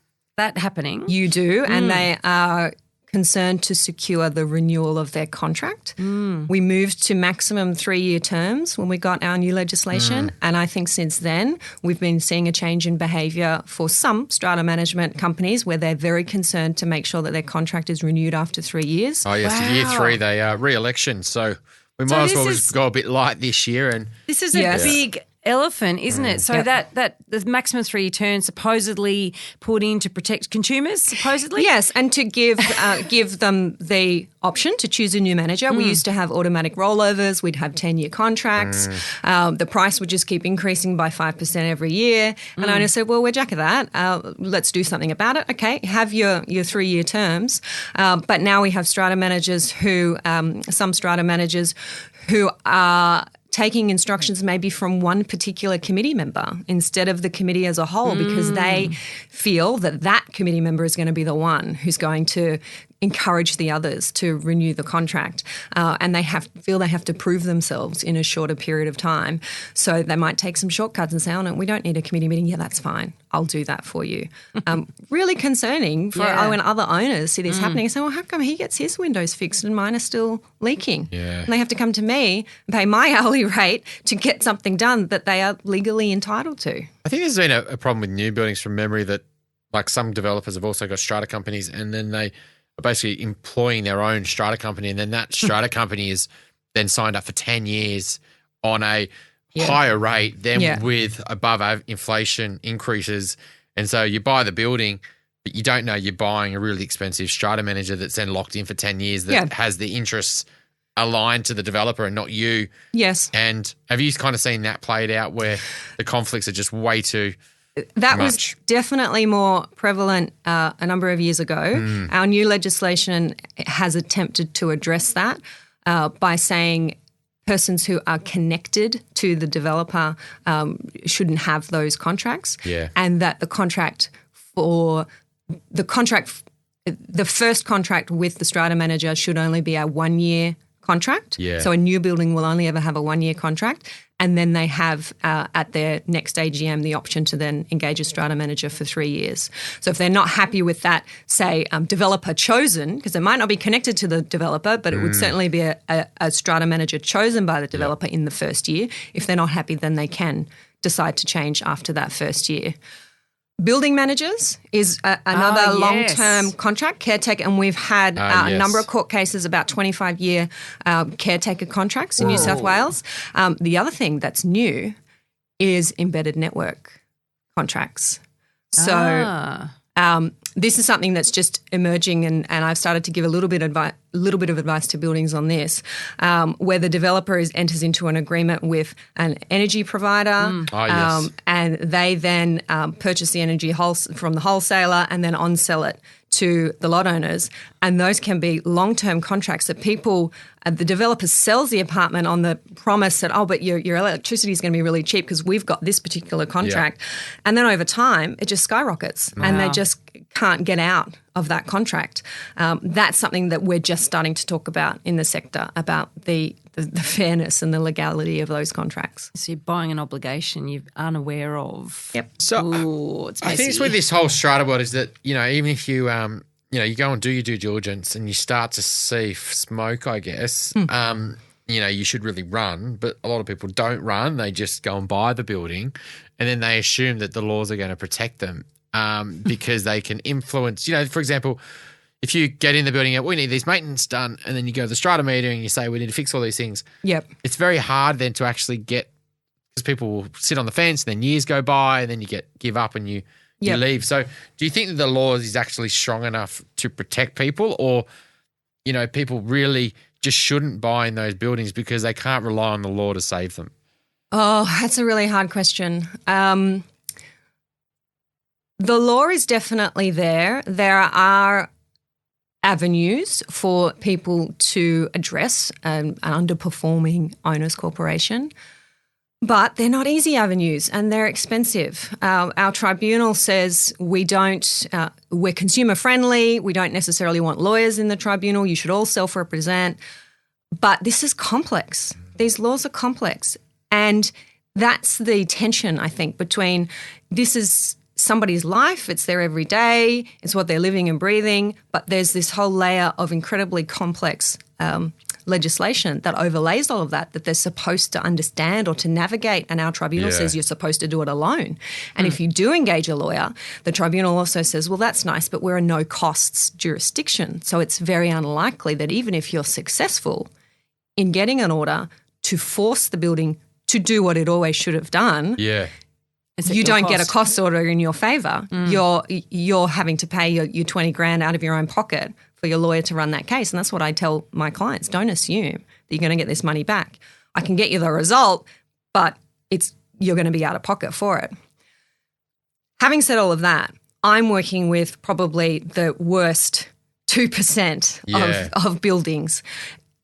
happening. You do, and they are concerned to secure the renewal of their contract. We moved to maximum 3-year terms when we got our new legislation, and I think since then we've been seeing a change in behaviour for some strata management companies where they're very concerned to make sure that their contract is renewed after 3 years. Oh, yes. Wow. Year 3, they are re-election. So we might as well just go a bit light this year. And This is a Yes. big elephant, isn't it? So Yep. that the maximum 3-year term supposedly put in to protect consumers, supposedly? Yes, and to give them the option to choose a new manager. We used to have automatic rollovers. We'd have 10-year contracts. The price would just keep increasing by 5% every year. And I just said, well, we're jack of that. Let's do something about it. Okay, have your 3-year terms. But now we have strata managers some strata managers who are taking instructions maybe from one particular committee member instead of the committee as a whole because they feel that committee member is going to be the one who's going to encourage the others to renew the contract, and they feel they have to prove themselves in a shorter period of time. So they might take some shortcuts and say, oh no, we don't need a committee meeting. Yeah, that's fine. I'll do that for you. Really concerning for when other owners see this happening and say, well, how come he gets his windows fixed and mine are still leaking? Yeah. And they have to come to me and pay my hourly rate to get something done that they are legally entitled to. I think there's been a problem with new buildings from memory that like some developers have also got strata companies and then they are basically employing their own strata company and then that strata company is then signed up for 10 years on a higher rate than with above inflation increases. And so you buy the building, but you don't know you're buying a really expensive strata manager that's then locked in for 10 years that has the interests aligned to the developer and not you. Yes. And have you kind of seen that played out where the conflicts are just way too That much? was definitely more prevalent a number of years ago. Our new legislation has attempted to address that by saying persons who are connected to the developer shouldn't have those contracts, and that the first contract with the strata manager should only be a 1-year contract. Yeah. So a new building will only ever have a 1-year contract. And then they have at their next AGM the option to then engage a strata manager for 3 years. So if they're not happy with that, say, developer chosen, because it might not be connected to the developer, but it would certainly be a strata manager chosen by the developer in the first year. If they're not happy, then they can decide to change after that first year. Building managers is another long-term contract, caretaker, and we've had a number of court cases about 25-year caretaker contracts in New South Wales. The other thing that's new is embedded network contracts. So this is something that's just emerging, and I've started to give a little bit of advice to buildings on this, where the developer enters into an agreement with an energy provider, and they then purchase the energy from the wholesaler and then on-sell it to the lot owners. And those can be long-term contracts that the developer sells the apartment on the promise that, but your electricity is going to be really cheap because we've got this particular contract. And then over time, it just skyrockets and they just can't get out of that contract. That's something that we're just starting to talk about in the sector, about the fairness and the legality of those contracts. So you're buying an obligation you're unaware of. Yep. So It's I think it's with this whole strata world is that, even if you, you go and do your due diligence and you start to see smoke, I guess, you should really run, but a lot of people don't run. They just go and buy the building and then they assume that the laws are going to protect them because they can influence, for example, if you get in the building, we need these maintenance done, and then you go to the strata meeting and you say, we need to fix all these things. Yep. It's very hard then to actually get, because people will sit on the fence and then years go by and then you give up and you you Yep. leave. So do you think that the law is actually strong enough to protect people, or, people really just shouldn't buy in those buildings because they can't rely on the law to save them? Oh, that's a really hard question. The law is definitely there. There are avenues for people to address an underperforming owners corporation, but they're not easy avenues and they're expensive. Our tribunal says we're consumer friendly. We don't necessarily want lawyers in the tribunal. You should all self-represent. But this is complex. These laws are complex. And that's the tension, I think, between this is somebody's life, it's their everyday, it's what they're living and breathing, but there's this whole layer of incredibly complex legislation that overlays all of that they're supposed to understand or to navigate, and our tribunal says you're supposed to do it alone. And if you do engage a lawyer, the tribunal also says, well, that's nice, but we're a no-costs jurisdiction, so it's very unlikely that even if you're successful in getting an order to force the building to do what it always should have done, you don't get a cost order in your favour. You're having to pay your 20 grand out of your own pocket for your lawyer to run that case. And that's what I tell my clients. Don't assume that you're going to get this money back. I can get you the result, but you're going to be out of pocket for it. Having said all of that, I'm working with probably the worst 2% of buildings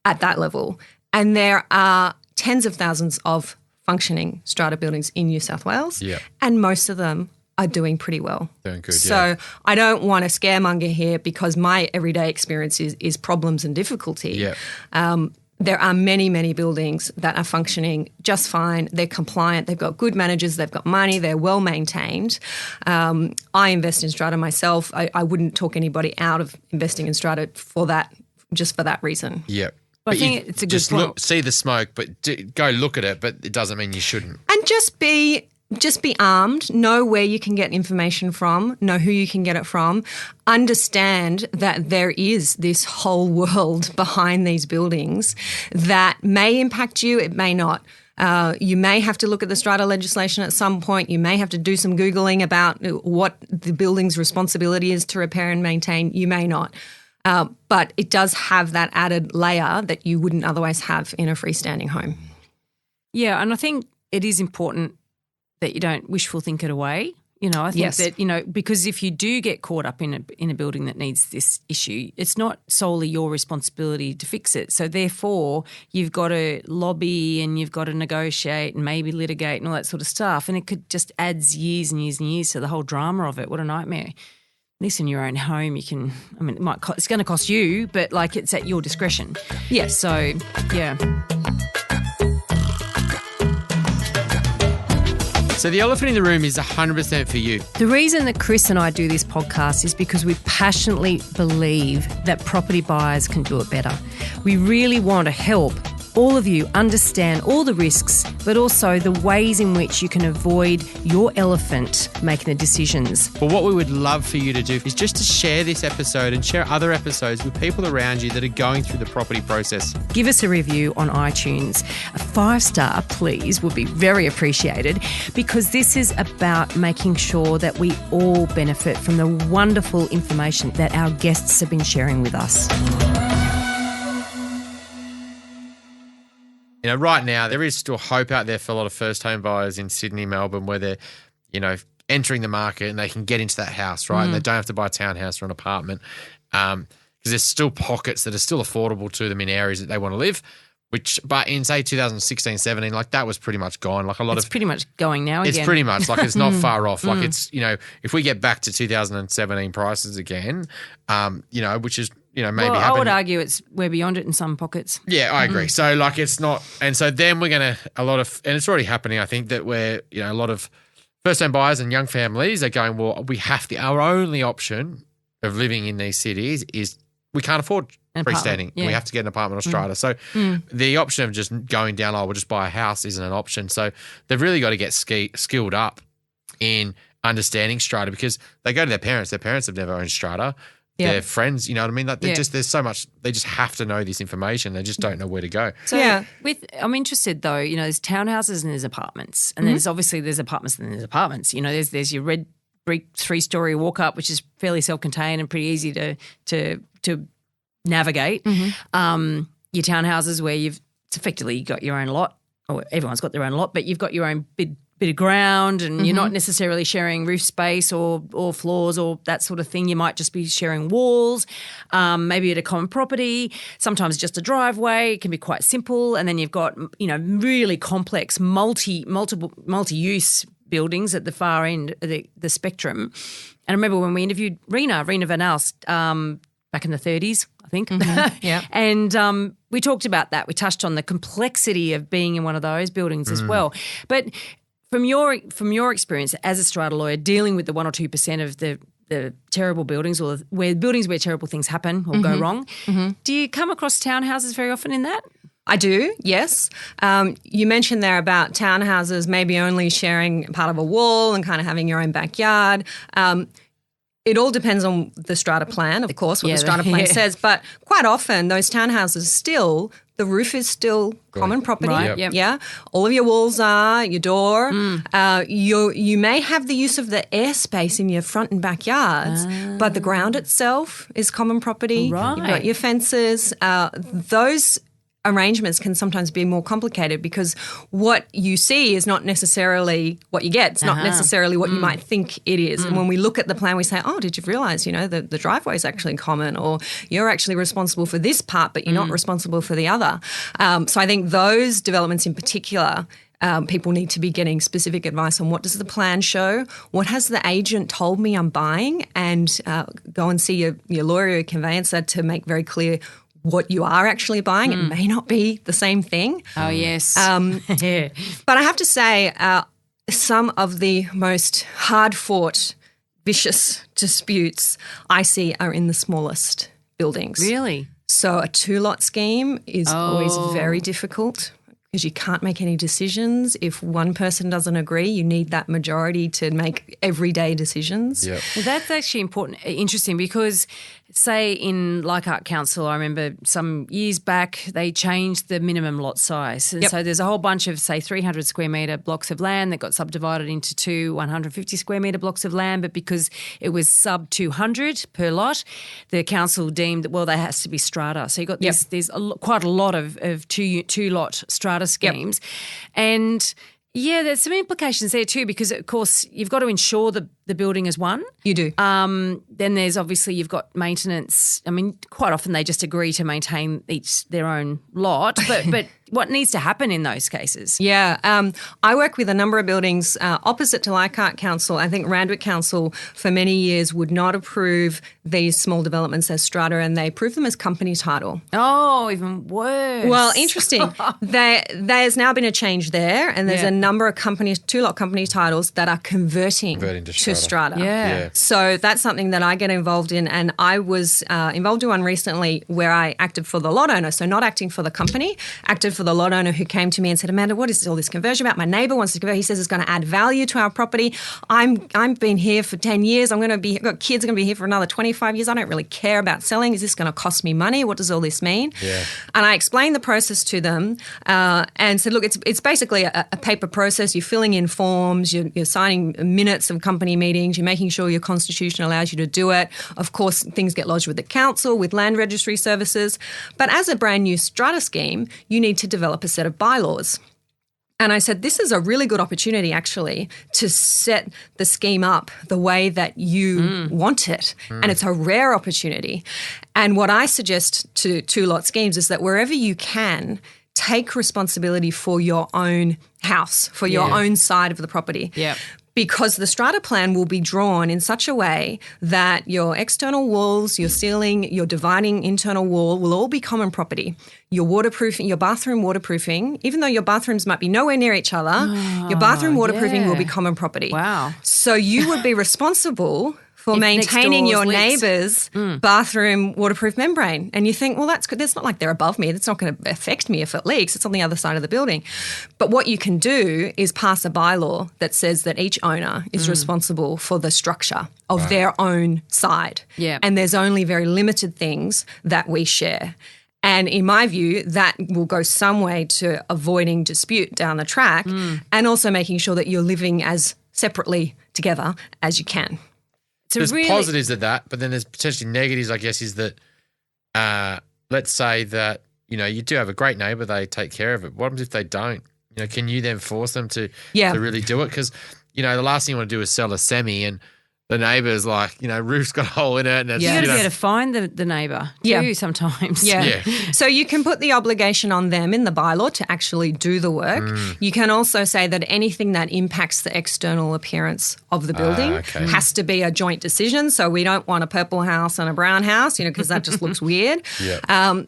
at that level. And there are tens of thousands of functioning strata buildings in New South Wales, and most of them are doing pretty well. Doing good, So I don't want to scaremonger here because my everyday experience is problems and difficulty. There are many, many buildings that are functioning just fine. They're compliant. They've got good managers. They've got money. They're well maintained. I invest in strata myself. I wouldn't talk anybody out of investing in strata for that, just for that reason. I think it's a good point. See the smoke, but go look at it, but it doesn't mean you shouldn't. And just be armed, know where you can get information from, know who you can get it from, understand that there is this whole world behind these buildings that may impact you, it may not. You may have to look at the strata legislation at some point. You may have to do some Googling about what the building's responsibility is to repair and maintain. You may not. But it does have that added layer that you wouldn't otherwise have in a freestanding home. Yeah, and I think it is important that you don't wishful think it away. I think that, because if you do get caught up in a building that needs this issue, it's not solely your responsibility to fix it. So therefore, you've got to lobby and you've got to negotiate and maybe litigate and all that sort of stuff. And it could just adds years and years and years to the whole drama of it. What a nightmare. At least in your own home, you can. I mean, it's going to cost you, but it's at your discretion. Yeah. So, yeah. So the elephant in the room is 100% for you. The reason that Chris and I do this podcast is because we passionately believe that property buyers can do it better. We really want to help all of you understand all the risks, but also the ways in which you can avoid your elephant making the decisions. But what we would love for you to do is just to share this episode and share other episodes with people around you that are going through the property process. Give us a review on iTunes. A 5-star, please, would be very appreciated, because this is about making sure that we all benefit from the wonderful information that our guests have been sharing with us. Right now, there is still hope out there for a lot of first home buyers in Sydney, Melbourne, where they're, entering the market and they can get into that house, right? And they don't have to buy a townhouse or an apartment, because there's still pockets that are still affordable to them in areas that they want to live. But in, say, 2016, 17, that was pretty much gone. It's pretty much going now again. It's pretty much, it's not far off. It's, if we get back to 2017 prices again, which is, maybe I happen. would argue we're beyond it in some pockets. Yeah, I agree. So, it's not, and so then we're going to, and it's already happening, I think, that we're, a lot of first-time buyers and young families are going, well, our only option of living in these cities is we can't afford freestanding. Yeah. We have to get an apartment or strata. So the option of just going down, we'll just buy a house isn't an option. So they've really got to get skilled up in understanding strata, because they go to their parents. Their parents have never owned strata. Yeah. Their friends, you know what I mean? There's so much, they just have to know this information. They just don't know where to go. So I'm interested though, there's townhouses and there's apartments, and there's apartments and there's apartments. There's your red brick 3-story walk up, which is fairly self-contained and pretty easy to navigate. Your townhouses where you've effectively got your own lot, or everyone's got their own lot, but you've got your own bit of ground and you're not necessarily sharing roof space or floors or that sort of thing. You might just be sharing walls, maybe at a common property, sometimes just a driveway. It can be quite simple. And then you've got, really complex multi-use buildings at the far end of the spectrum. And I remember when we interviewed Reena Van Alst, back in the 30s, I think. Yeah. And we talked about that. We touched on the complexity of being in one of those buildings as well. But from your experience as a strata lawyer dealing with the 1 or 2% of the terrible buildings or where terrible things happen or go wrong, do you come across townhouses very often in that? I do, yes. You mentioned there about townhouses maybe only sharing part of a wall and kind of having your own backyard. It all depends on the strata plan, of course, what the strata plan says. But quite often those townhouses still, the roof is still common property. Right, yep. Yeah. All of your walls are, your door. You may have the use of the airspace in your front and backyards, but the ground itself is common property. Right. You've got your fences. Those arrangements can sometimes be more complicated because what you see is not necessarily what you get. It's not necessarily what you might think it is. And when we look at the plan, we say, oh, did you realise, the driveway is actually common, or you're actually responsible for this part, but you're not responsible for the other. So I think those developments in particular, people need to be getting specific advice on what does the plan show, what has the agent told me I'm buying, and go and see your lawyer or conveyancer to make very clear what you are actually buying. It may not be the same thing. Oh, yes. But I have to say some of the most hard-fought, vicious disputes I see are in the smallest buildings. Really? So a 2-lot scheme is always very difficult because you can't make any decisions. If one person doesn't agree, you need that majority to make everyday decisions. Yep. Well, that's actually interesting because, say, in Leichhardt Council, I remember some years back they changed the minimum lot size. And so there's a whole bunch of, say, 300 square metre blocks of land that got subdivided into 2 150 square metre blocks of land, but because it was sub 200 per lot, the council deemed that, well, there has to be strata. So you've got there's quite a lot of two-lot strata schemes. And yeah, there's some implications there too because, of course, you've got to insure the building as one. You do. Then there's obviously you've got maintenance. I mean, quite often they just agree to maintain each their own lot, but what needs to happen in those cases? Yeah. I work with a number of buildings opposite to Leichhardt Council. I think Randwick Council for many years would not approve these small developments as strata, and they approve them as company title. Oh, even worse. Well, interesting. There's now been a change there, and there's a number of companies, 2-lot company titles that are converting to strata. Yeah. So that's something that I get involved in, and I was involved in one recently where I acted for the lot owner, so not acting for the company, acted for the lot owner who came to me and said, Amanda, what is all this conversion about? My neighbour wants to convert. He says it's going to add value to our property. I'm been here for 10 years. I've got kids are going to be here for another 25 years. I don't really care about selling. Is this going to cost me money? What does all this mean? Yeah. And I explained the process to them and said, look, it's basically a paper process. You're filling in forms. You're signing minutes of company meetings. You're making sure your constitution allows you to do it. Of course, things get lodged with the council, with land registry services. But as a brand new strata scheme, you need to develop a set of bylaws. And I said, this is a really good opportunity, actually, to set the scheme up the way that you want it. And it's a rare opportunity. And what I suggest to 2-lot schemes is that wherever you can, take responsibility for your own house, for your own side of the property. Yeah. Because the strata plan will be drawn in such a way that your external walls, your ceiling, your dividing internal wall will all be common property. Your waterproofing, your bathroom waterproofing, even though your bathrooms might be nowhere near each other, your bathroom waterproofing will be common property. Wow. So you would be responsible for maintaining your neighbour's bathroom waterproof membrane. And you think, well, that's good. That's not like they're above me. That's not going to affect me if it leaks. It's on the other side of the building. But what you can do is pass a bylaw that says that each owner is responsible for the structure of their own side. Yeah. And there's only very limited things that we share. And in my view, that will go some way to avoiding dispute down the track and also making sure that you're living as separately together as you can. There's positives of that, but then there's potentially negatives, I guess, is that let's say that, you do have a great neighbour, they take care of it. What happens if they don't? Can you then force them to really do it? Because, the last thing you want to do is sell a semi and the neighbour's like, roof's got a hole in it. And it's, you got to be able to find the neighbour too sometimes. Yeah. So you can put the obligation on them in the bylaw to actually do the work. You can also say that anything that impacts the external appearance of the building has to be a joint decision. So we don't want a purple house and a brown house, because that just looks weird.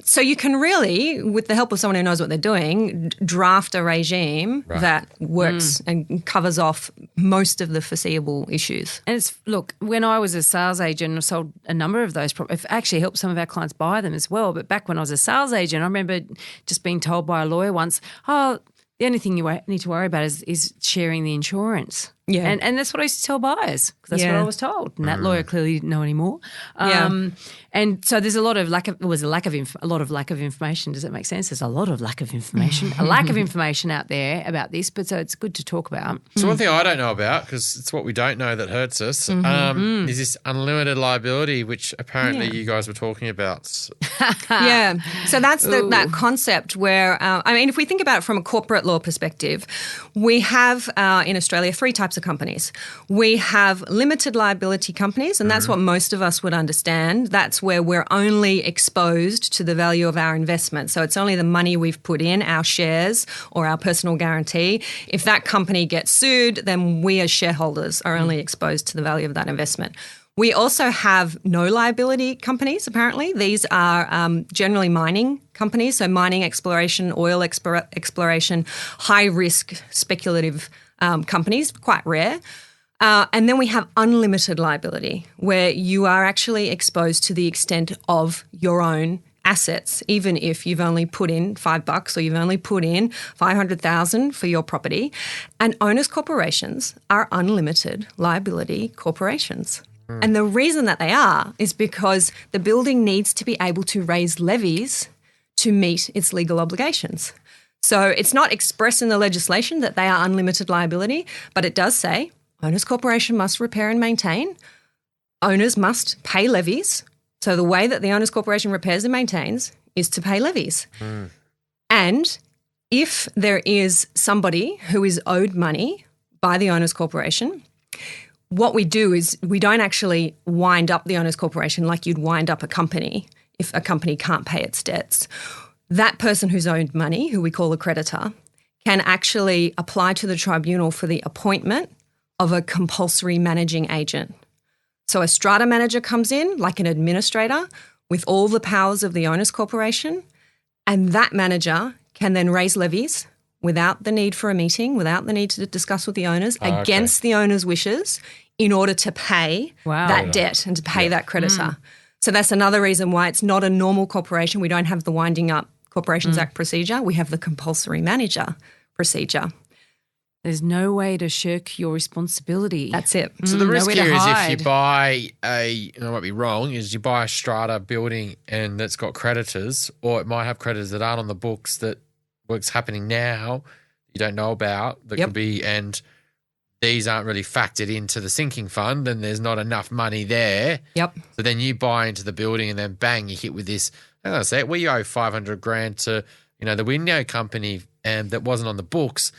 So you can really, with the help of someone who knows what they're doing, draft a regime that works and covers off most of the foreseeable issues. And look, when I was a sales agent, I sold a number of those. It actually helped some of our clients buy them as well. But back when I was a sales agent, I remember just being told by a lawyer once, the only thing you need to worry about is sharing the insurance. Yeah. And that's what I used to tell buyers because that's what I was told. And that lawyer clearly didn't know anymore. And so there's a lot of lack of information. Does that make sense? There's a lot of lack of information, a lack of information out there about this, but so it's good to talk about. So one thing I don't know about, because it's what we don't know that hurts us, is this unlimited liability, which apparently you guys were talking about. So that's that concept where, if we think about it from a corporate law perspective, we have in Australia 3 types of companies. We have limited liability companies, and that's what most of us would understand. That's where we're only exposed to the value of our investment. So it's only the money we've put in, our shares or our personal guarantee. If that company gets sued, then we as shareholders are only exposed to the value of that investment. We also have no liability companies, apparently. These are generally mining companies, so mining exploration, oil exploration, high-risk speculative companies, quite rare. And then we have unlimited liability, where you are actually exposed to the extent of your own assets, even if you've only put in $5 or you've only put in $500,000 for your property. And owners' corporations are unlimited liability corporations. And the reason that they are is because the building needs to be able to raise levies to meet its legal obligations. So it's not expressed in the legislation that they are unlimited liability, but it does say owners' corporation must repair and maintain. Owners must pay levies. So the way that the owners' corporation repairs and maintains is to pay levies. And if there is somebody who is owed money by the owners' corporation, what we do is we don't actually wind up the owners' corporation like you'd wind up a company if a company can't pay its debts. That person who's owed money, who we call a creditor, can actually apply to the tribunal for the appointment of a compulsory managing agent. So a strata manager comes in, like an administrator, with all the powers of the owners' corporation, and that manager can then raise levies without the need for a meeting, without the need to discuss with the owners, against the owner's wishes, in order to pay that debt and to pay that creditor. So that's another reason why it's not a normal corporation. We don't have the Winding Up Corporations Act procedure. We have the compulsory manager procedure. There's no way to shirk your responsibility. That's it. So the risk here is if you buy I might be wrong, is you buy a strata building and that's got creditors, or it might have creditors that aren't on the books that work's happening now you don't know about that could be, and these aren't really factored into the sinking fund and there's not enough money there. So then you buy into the building and then bang, you hit with this. Hang on a sec, we owe $500,000 to, the window company that wasn't on the books.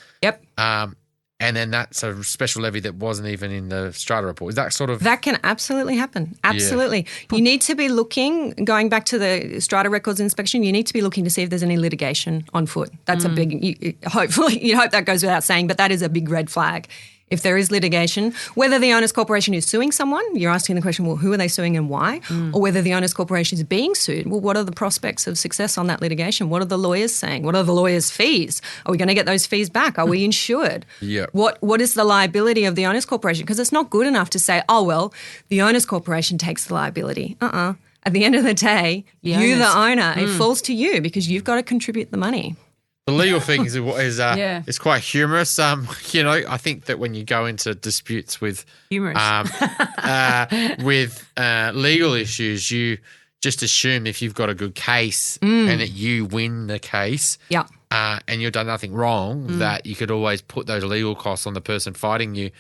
And then that's a special levy that wasn't even in the strata report. Is that sort of... That can absolutely happen. Absolutely. Yeah. You need to be looking, going back to the strata records inspection, you need to be looking to see if there's any litigation on foot. That's a big... Hopefully, you hope that goes without saying, but that is a big red flag. If there is litigation, whether the owners' corporation is suing someone, you're asking the question, well, who are they suing and why? Or whether the owners' corporation is being sued, well, what are the prospects of success on that litigation? What are the lawyers saying? What are the lawyers' fees? Are we going to get those fees back? Are we insured? What is the liability of the owners' corporation? Because it's not good enough to say, oh, well, the owners' corporation takes the liability. At the end of the day, you're the owner. It falls to you because you've got to contribute the money. The legal thing is quite humorous. I think that when you go into disputes with legal issues, you just assume if you've got a good case and that you win the case, and you've done nothing wrong, that you could always put those legal costs on the person fighting you.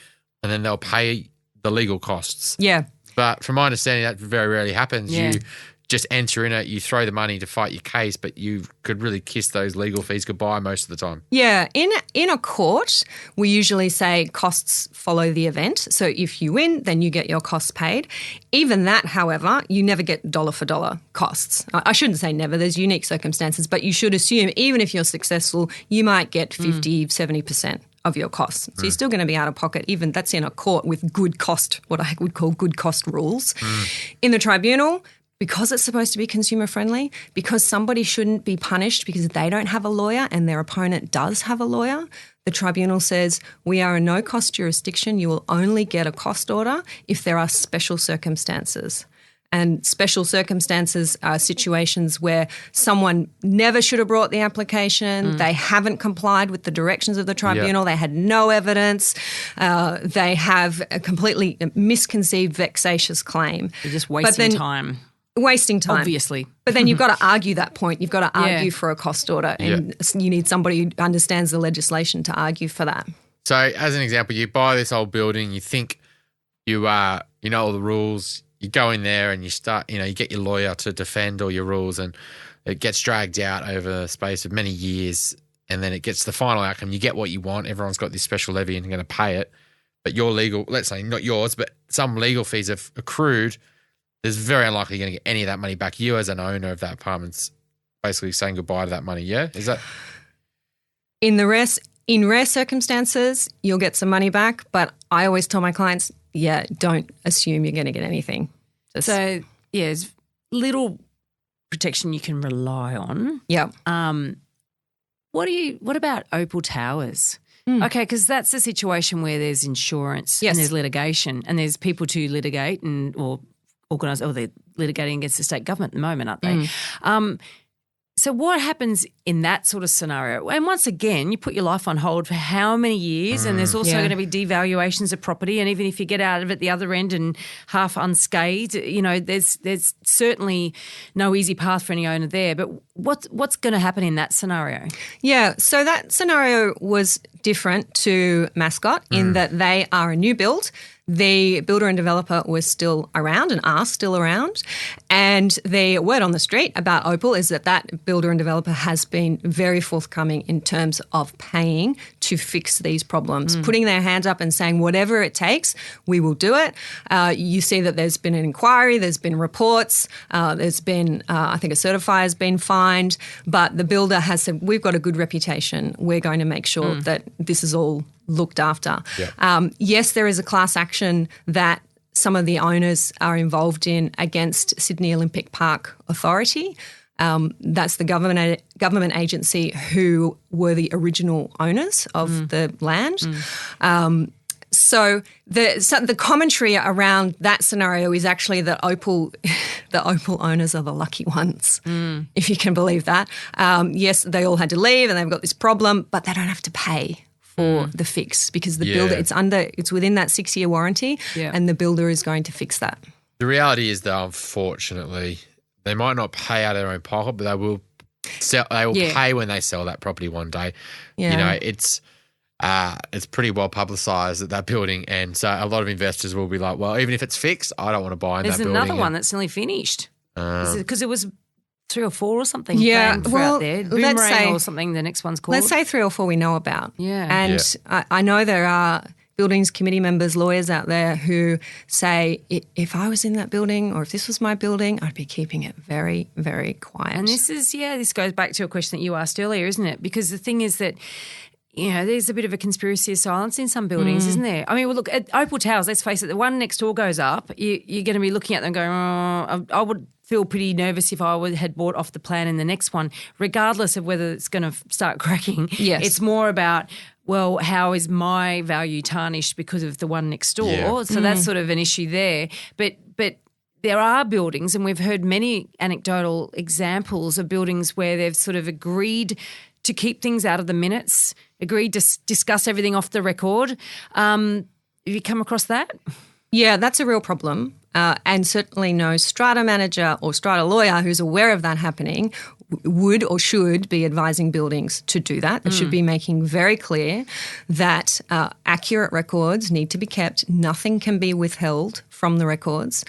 and then they'll pay the legal costs. Yeah. But from my understanding, that very rarely happens. Yeah. You just enter in it, you throw the money to fight your case, but you could really kiss those legal fees goodbye most of the time. Yeah, in a court, we usually say costs follow the event. So if you win, then you get your costs paid. Even that, however, you never get dollar for dollar costs. I shouldn't say never, there's unique circumstances, but you should assume even if you're successful, you might get 50, 70% of your costs. So you're still going to be out of pocket. Even that's in a court with good cost, what I would call good cost rules. In the tribunal, because it's supposed to be consumer friendly, because somebody shouldn't be punished because they don't have a lawyer and their opponent does have a lawyer, the tribunal says we are a no-cost jurisdiction. You will only get a cost order if there are special circumstances. And special circumstances are situations where someone never should have brought the application, they haven't complied with the directions of the tribunal, they had no evidence, they have a completely misconceived, vexatious claim. They're just wasting time. Wasting time. Obviously. But then you've got to argue that point. You've got to argue for a cost order and you need somebody who understands the legislation to argue for that. So as an example, you buy this old building, you think you know all the rules, you go in there and you start, you get your lawyer to defend all your rules and it gets dragged out over the space of many years and then it gets the final outcome. You get what you want. Everyone's got this special levy and you're going to pay it. But your legal, let's say not yours, but some legal fees have accrued. There's very unlikely you're going to get any of that money back. You as an owner of that apartment's basically saying goodbye to that money, yeah? Is that? In rare circumstances, you'll get some money back, but I always tell my clients, don't assume you're going to get anything. There's little protection you can rely on. Yeah. What about Opal Towers? Okay, because that's a situation where there's insurance and there's litigation and there's people to litigate or organise, or they're litigating against the state government at the moment, aren't they? So what happens in that sort of scenario? And once again, you put your life on hold for how many years and there's also going to be devaluations of property, and even if you get out of it the other end and half unscathed, there's certainly no easy path for any owner there. But what's going to happen in that scenario? Yeah, so that scenario was different to Mascot in that they are a new build. The builder and developer was still around and are still around. And the word on the street about Opal is that builder and developer has been very forthcoming in terms of paying to fix these problems, putting their hands up and saying whatever it takes, we will do it. You see that there's been an inquiry, there's been reports, there's been, I think a certifier has been fined, but the builder has said, we've got a good reputation. We're going to make sure that this is all looked after. Yeah. Yes, there is a class action that some of the owners are involved in against Sydney Olympic Park Authority. That's the government agency who were the original owners of the land. So the commentary around that scenario is actually that the Opal owners are the lucky ones, if you can believe that. Yes, they all had to leave and they've got this problem, but they don't have to pay for the fix because the builder, it's within that 6-year warranty and the builder is going to fix that. The reality is though, unfortunately, they might not pay out of their own pocket, but they will pay when they sell that property one day. Yeah. It's pretty well publicised that building, and so a lot of investors will be like, well, even if it's fixed, I don't want to buy in that building. There's another one that's nearly finished because it was 3 or 4 or something. Yeah, out there. Boomerang or something. The next one's called. Let's say 3 or 4 we know about. Yeah, and I know there are buildings committee members, lawyers out there who say, if I was in that building or if this was my building, I'd be keeping it very, very quiet. And this goes back to a question that you asked earlier, isn't it? Because the thing is that, there's a bit of a conspiracy of silence in some buildings, isn't there? I mean, well, look, at Opal Towers, let's face it, the one next door goes up, you're going to be looking at them going, I would feel pretty nervous if I had bought off the plan in the next one, regardless of whether it's going to start cracking. Yes. It's more about, well, how is my value tarnished because of the one next door? Yeah. So that's sort of an issue there. But there are buildings, and we've heard many anecdotal examples of buildings where they've sort of agreed to keep things out of the minutes, agreed to discuss everything off the record. Have you come across that? Yeah, that's a real problem. And certainly no strata manager or strata lawyer who's aware of that happening would or should be advising buildings to do that. It should be making very clear that accurate records need to be kept. Nothing can be withheld from the records.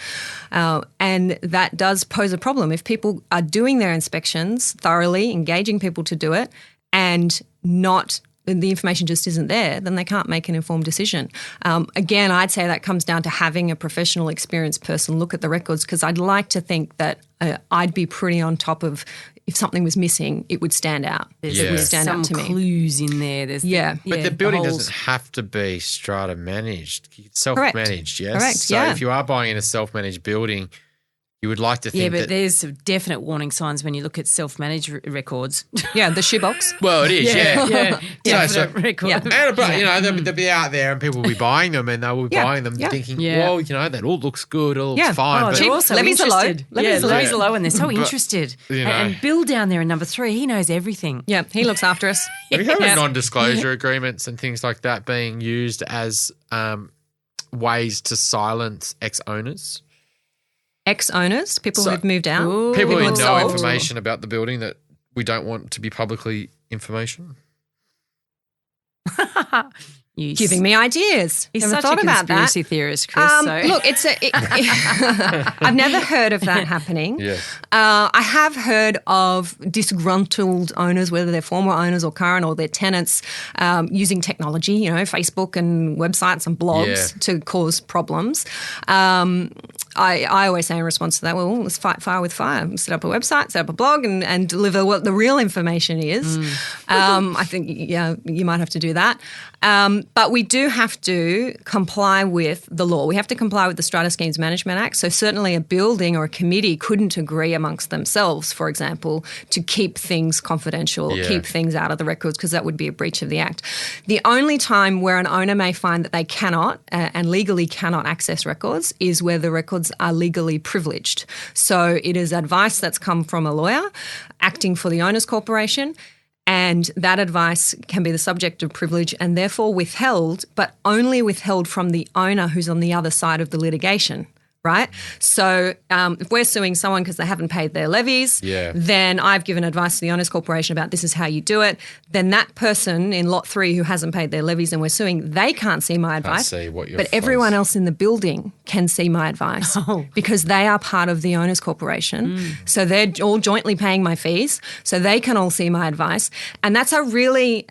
And that does pose a problem. If people are doing their inspections thoroughly, engaging people to do it, and the information just isn't there, then they can't make an informed decision. Again, I'd say that comes down to having a professional, experienced person look at the records, because I'd like to think that I'd be pretty on top of if something was missing, it would stand out. It would stand out to me. Some clues in there. There's But the building doesn't have to be strata managed. It's self-managed, yes? Correct, So if you are buying in a self-managed building, you would like to think Yeah, but that... there's definite warning signs when you look at self-managed records. Yeah, the shoebox. Well, it is, yeah. Definite record. Yeah. They'll be out there and people will be buying them, and they'll be buying them thinking, well, that all looks good, it all looks fine. Oh, but they're also levies are low. interested. Levies are low, and they're so interested. And Bill down there in number 3, he knows everything. Yeah, he looks after us. Have you heard of non-disclosure agreements and things like that being used as ways to silence ex-owners? Ex-owners, people who've moved out. Ooh. People who who've know sold. information about the building that we don't want to be publicly information. Giving me ideas. He's Never such thought a about that. conspiracy theorist, Chris. Look, I've never heard of that happening. Yeah. I have heard of disgruntled owners, whether they're former owners or current or their tenants, using technology, Facebook and websites and blogs to cause problems. I always say in response to that, well, let's fight fire with fire. Set up a website, set up a blog and deliver what the real information is. I think, you might have to do that. But we do have to comply with the law. We have to comply with the Strata Schemes Management Act. So certainly a building or a committee couldn't agree amongst themselves, for example, to keep things confidential, keep things out of the records, because that would be a breach of the Act. The only time where an owner may find that they cannot and legally cannot access records is where the records are legally privileged. So it is advice that's come from a lawyer acting for the owners corporation, and that advice can be the subject of privilege and therefore withheld, but only withheld from the owner who's on the other side of the litigation, right? So if we're suing someone because they haven't paid their levies, then I've given advice to the owners corporation about this is how you do it. Then that person in lot 3 who hasn't paid their levies and we're suing, they can't see my advice. But everyone else in the building can see my advice because they are part of the owners corporation. So they're all jointly paying my fees, so they can all see my advice. And that's a really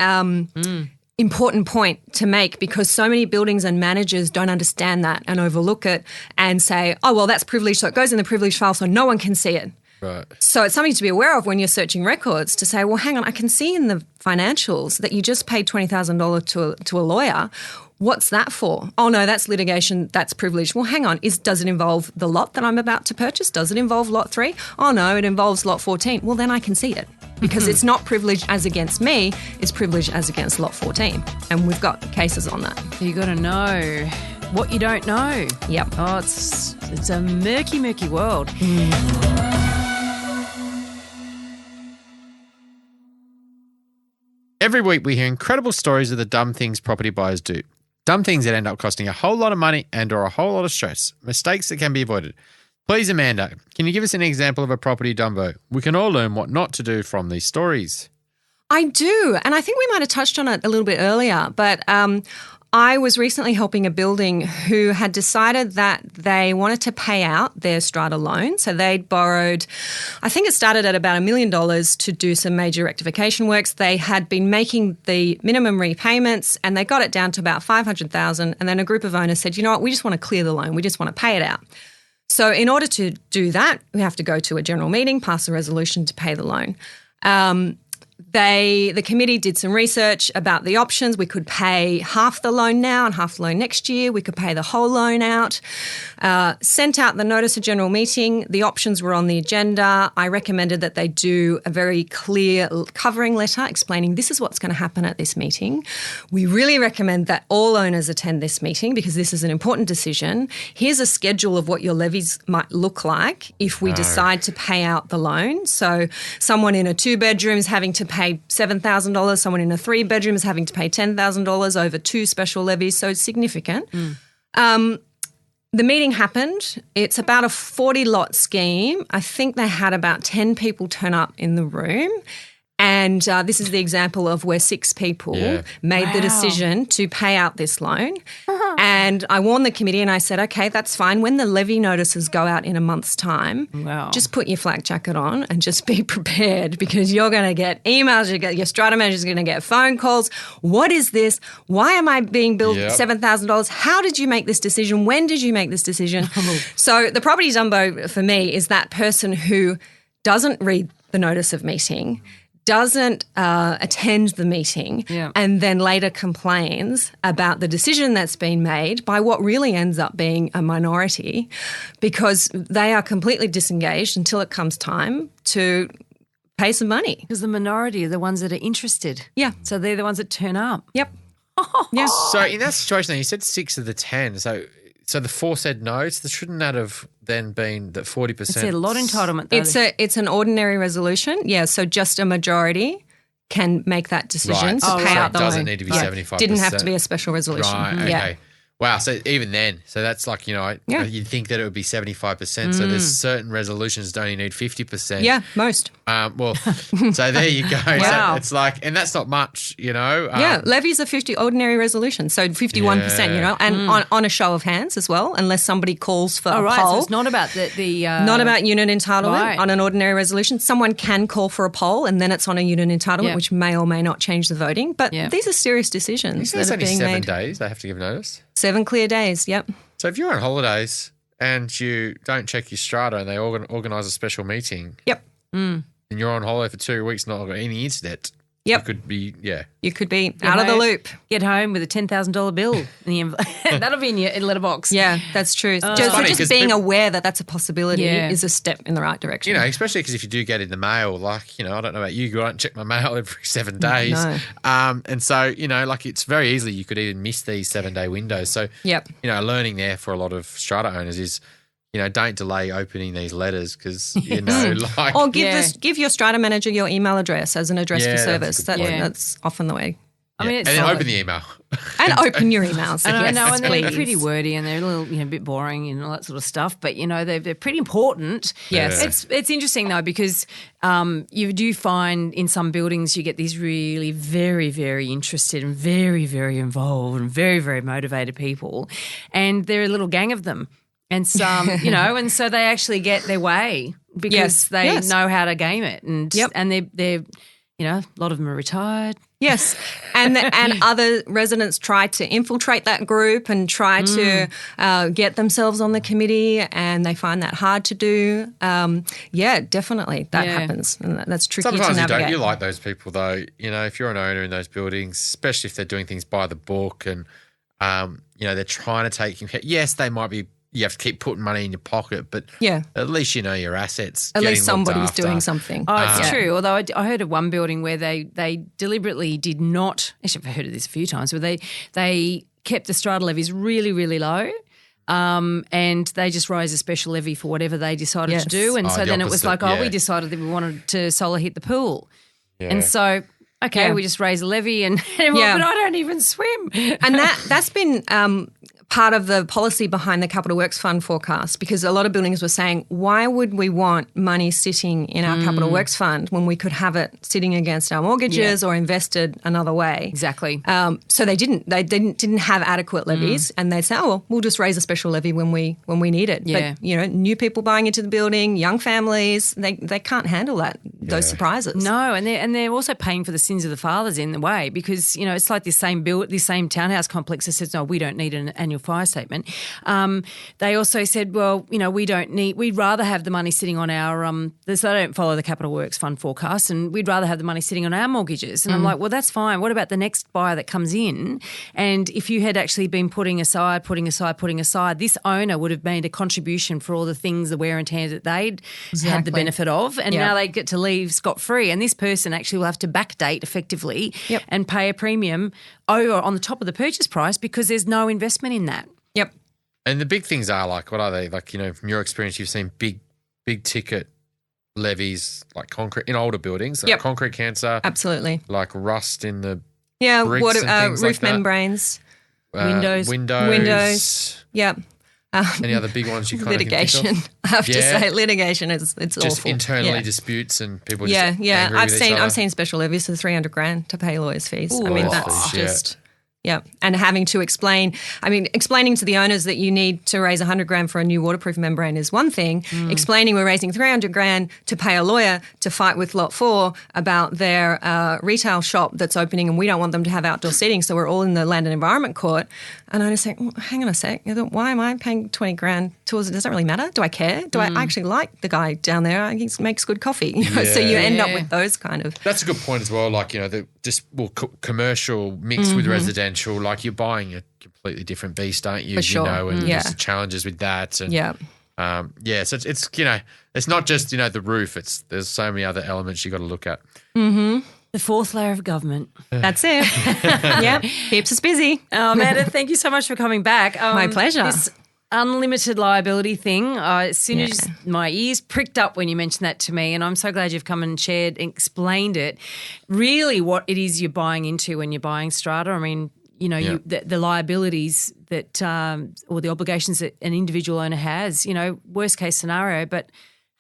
important point to make, because so many buildings and managers don't understand that and overlook it and say, oh, well, that's privileged, so it goes in the privileged file so no one can see it. Right. So it's something to be aware of when you're searching records, to say, well, hang on, I can see in the financials that you just paid $20,000 to a lawyer. What's that for? Oh, no, that's litigation, that's privileged. Well, hang on, does it involve the lot that I'm about to purchase? Does it involve lot 3? Oh, no, it involves lot 14. Well, then I can see it, because it's not privileged as against me, it's privileged as against lot 14. And we've got cases on that. You got to know what you don't know. Yep. Oh, it's a murky, murky world. Every week we hear incredible stories of the dumb things property buyers do. Dumb things that end up costing a whole lot of money and or a whole lot of stress. Mistakes that can be avoided. Please, Amanda, can you give us an example of a property dumbo? We can all learn what not to do from these stories. I do. And I think we might have touched on it a little bit earlier, but I was recently helping a building who had decided that they wanted to pay out their strata loan. So they'd borrowed, I think it started at about $1 million to do some major rectification works. They had been making the minimum repayments and they got it down to about $500,000. And then a group of owners said, you know what, we just want to clear the loan. We just want to pay it out. So in order to do that, we have to go to a general meeting, pass a resolution to pay the loan. The committee did some research about the options. We could pay half the loan now and half the loan next year. We could pay the whole loan out. Sent out the notice of general meeting. The options were on the agenda. I recommended that they do a very clear covering letter explaining this is what's going to happen at this meeting. We really recommend that all owners attend this meeting because this is an important decision. Here's a schedule of what your levies might look like if we decide to pay out the loan. So someone in a 2-bedroom is having to pay $7,000. Someone in a 3-bedroom is having to pay $10,000 over 2 special levies. So it's significant. the meeting happened. It's about a 40-lot scheme. I think they had about 10 people turn up in the room. And this is the example of where 6 people made the decision to pay out this loan. And I warned the committee and I said, okay, that's fine. When the levy notices go out in a month's time, just put your flak jacket on and just be prepared, because you're going to get emails, your strata manager's going to get phone calls. What is this? Why am I being billed $7,000? How did you make this decision? When did you make this decision? So the property jumbo for me is that person who doesn't read the notice of meeting, doesn't attend the meeting, and then later complains about the decision that's been made by what really ends up being a minority, because they are completely disengaged until it comes time to pay some money. Because the minority are the ones that are interested. Yeah. So they're the ones that turn up. Yep. Yeah. So in that situation, you said 6 of the 10. So the 4 said no. So shouldn't that have then been that 40%? It's a lot entitlement. Though. It's an ordinary resolution. Yeah. So just a majority can make that decision to pay out the loan. It doesn't need to be 75%. Didn't have to be a special resolution. Right. Okay. Yeah. Wow. So even then, so that's like, you'd think that it would be 75%. So there's certain resolutions that only need 50%. Yeah, most. So there you go. Wow. So it's like, and that's not much, levies are 50 ordinary resolutions, so 51%, and on a show of hands as well, unless somebody calls for a poll. So it's not about the not about unit entitlement on an ordinary resolution. Someone can call for a poll, and then it's on a unit entitlement, which may or may not change the voting. But these are serious decisions that are being made. 7 days they have to give notice. 7 clear days, yep. So if you're on holidays and you don't check your strata and they organise a special meeting, and you're on holiday for 2 weeks, not got any internet, you could be, you could be out of the loop. Get home with a $10,000 bill in the envelope. That'll be in your letterbox. Yeah, that's true. Just being aware that that's a possibility is a step in the right direction. Especially because if you do get in the mail, I don't know about you, I don't check my mail every 7 days. No. And so, it's very easily you could even miss these 7-day windows. So, learning there for a lot of strata owners is, don't delay opening these letters because, or give your strata manager your email address as an address for service. That's often the way. I mean, and then open the email. And open your emails. I know, and they're please. pretty wordy and they're a little, a bit boring and all that sort of stuff. But they're pretty important. Yes, it's interesting though because you do find in some buildings you get these really very very interested and very very involved and very very motivated people, and they're a little gang of them. And some, and so they actually get their way because they know how to game it, and they're a lot of them are retired. Yes, and other residents try to infiltrate that group and try to get themselves on the committee, and they find that hard to do. Definitely that happens, and that's tricky Sometimes to navigate. You like those people though. If you're an owner in those buildings, especially if they're doing things by the book and they're trying to take you. Yes, they might be. You have to keep putting money in your pocket, but at least you know your assets. At least somebody's doing something. Oh, it's true. Although I heard of one building where they deliberately did not. Actually, I've heard of this a few times. Where they kept the strata levies really, really low. And they just raised a special levy for whatever they decided to do. And so then it was like, we decided that we wanted to solar hit the pool. Yeah. And so, we just raise a levy and but I don't even swim. And that's been part of the policy behind the Capital Works Fund forecast, because a lot of buildings were saying, why would we want money sitting in our Capital Works Fund when we could have it sitting against our mortgages or invested another way? Exactly. So they didn't have adequate levies, and they said, we'll just raise a special levy when we need it. Yeah. But new people buying into the building, young families, they can't handle those surprises. No, and they're also paying for the sins of the fathers in the way, because it's like this same townhouse complex that says, no, we don't need an annual fire statement. They also said, we'd rather have the money sitting on our they don't follow the Capital Works Fund forecast, and we'd rather have the money sitting on our mortgages. And I'm like, well, that's fine. What about the next buyer that comes in? And if you had actually been putting aside, this owner would have made a contribution for all the things, the wear and tear that they'd had the benefit of, and now they get to leave scot-free. And this person actually will have to backdate effectively and pay a premium on the top of the purchase price because there's no investment in that. Yep. And the big things are like, what are they? Like, from your experience, you've seen big ticket levies like concrete in older buildings, like concrete cancer. Absolutely. Like rust in the water, and things roof like membranes. Windows. Windows. Yep. Any other big ones you kind litigation. of can think of? I have to Yeah. say, litigation it's Just awful. internally Yeah. disputes and people Yeah, just yeah. angry with each other. I've seen special levies for $300,000 to pay lawyers' fees. I mean, Ooh. that's Yeah. just. Yeah, and having to explaining to the owners that you need to raise $100,000 for a new waterproof membrane is one thing. Explaining we're raising $300,000 to pay a lawyer to fight with Lot 4 about their retail shop that's opening, and we don't want them to have outdoor seating, so we're all in the Land and Environment Court. And I just think, well, hang on a sec, why am I paying $20,000 towards it? Does it really matter? Do I care? Do I actually like the guy down there? He makes good coffee. So you end up with those kind of. That's a good point as well. Like, commercial mixed with residential, like you're buying a completely different beast, aren't you? For sure. And Yeah. there's the challenges with that. And, Yeah. so it's it's not just, the roof. There's so many other elements you got to look at. The fourth layer of government. That's it. Yeah, keeps us busy. Oh, Amanda, thank you so much for coming back. My pleasure. This unlimited liability thing, as soon as my ears pricked up when you mentioned that to me, and I'm so glad you've come and shared and explained it, really what it is you're buying into when you're buying strata. I mean, the liabilities that or the obligations that an individual owner has, worst case scenario, but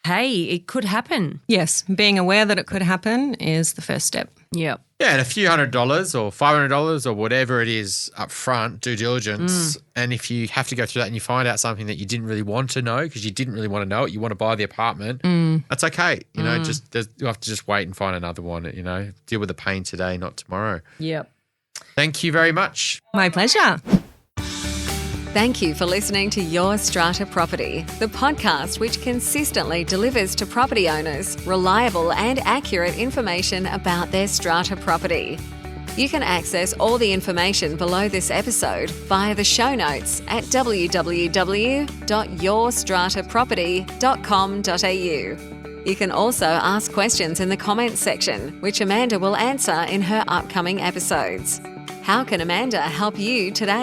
hey, it could happen. Yes, being aware that it could happen is the first step. Yeah. Yeah, and a few $100 or $500 or whatever it is up front, due diligence. And if you have to go through that and you find out something that you didn't really want to know because you didn't really want to know it, you want to buy the apartment, that's okay. You have to just wait and find another one, deal with the pain today, not tomorrow. Yep. Thank you very much. My pleasure. Thank you for listening to Your Strata Property, the podcast which consistently delivers to property owners reliable and accurate information about their strata property. You can access all the information below this episode via the show notes at www.yourstrataproperty.com.au. You can also ask questions in the comments section, which Amanda will answer in her upcoming episodes. How can Amanda help you today?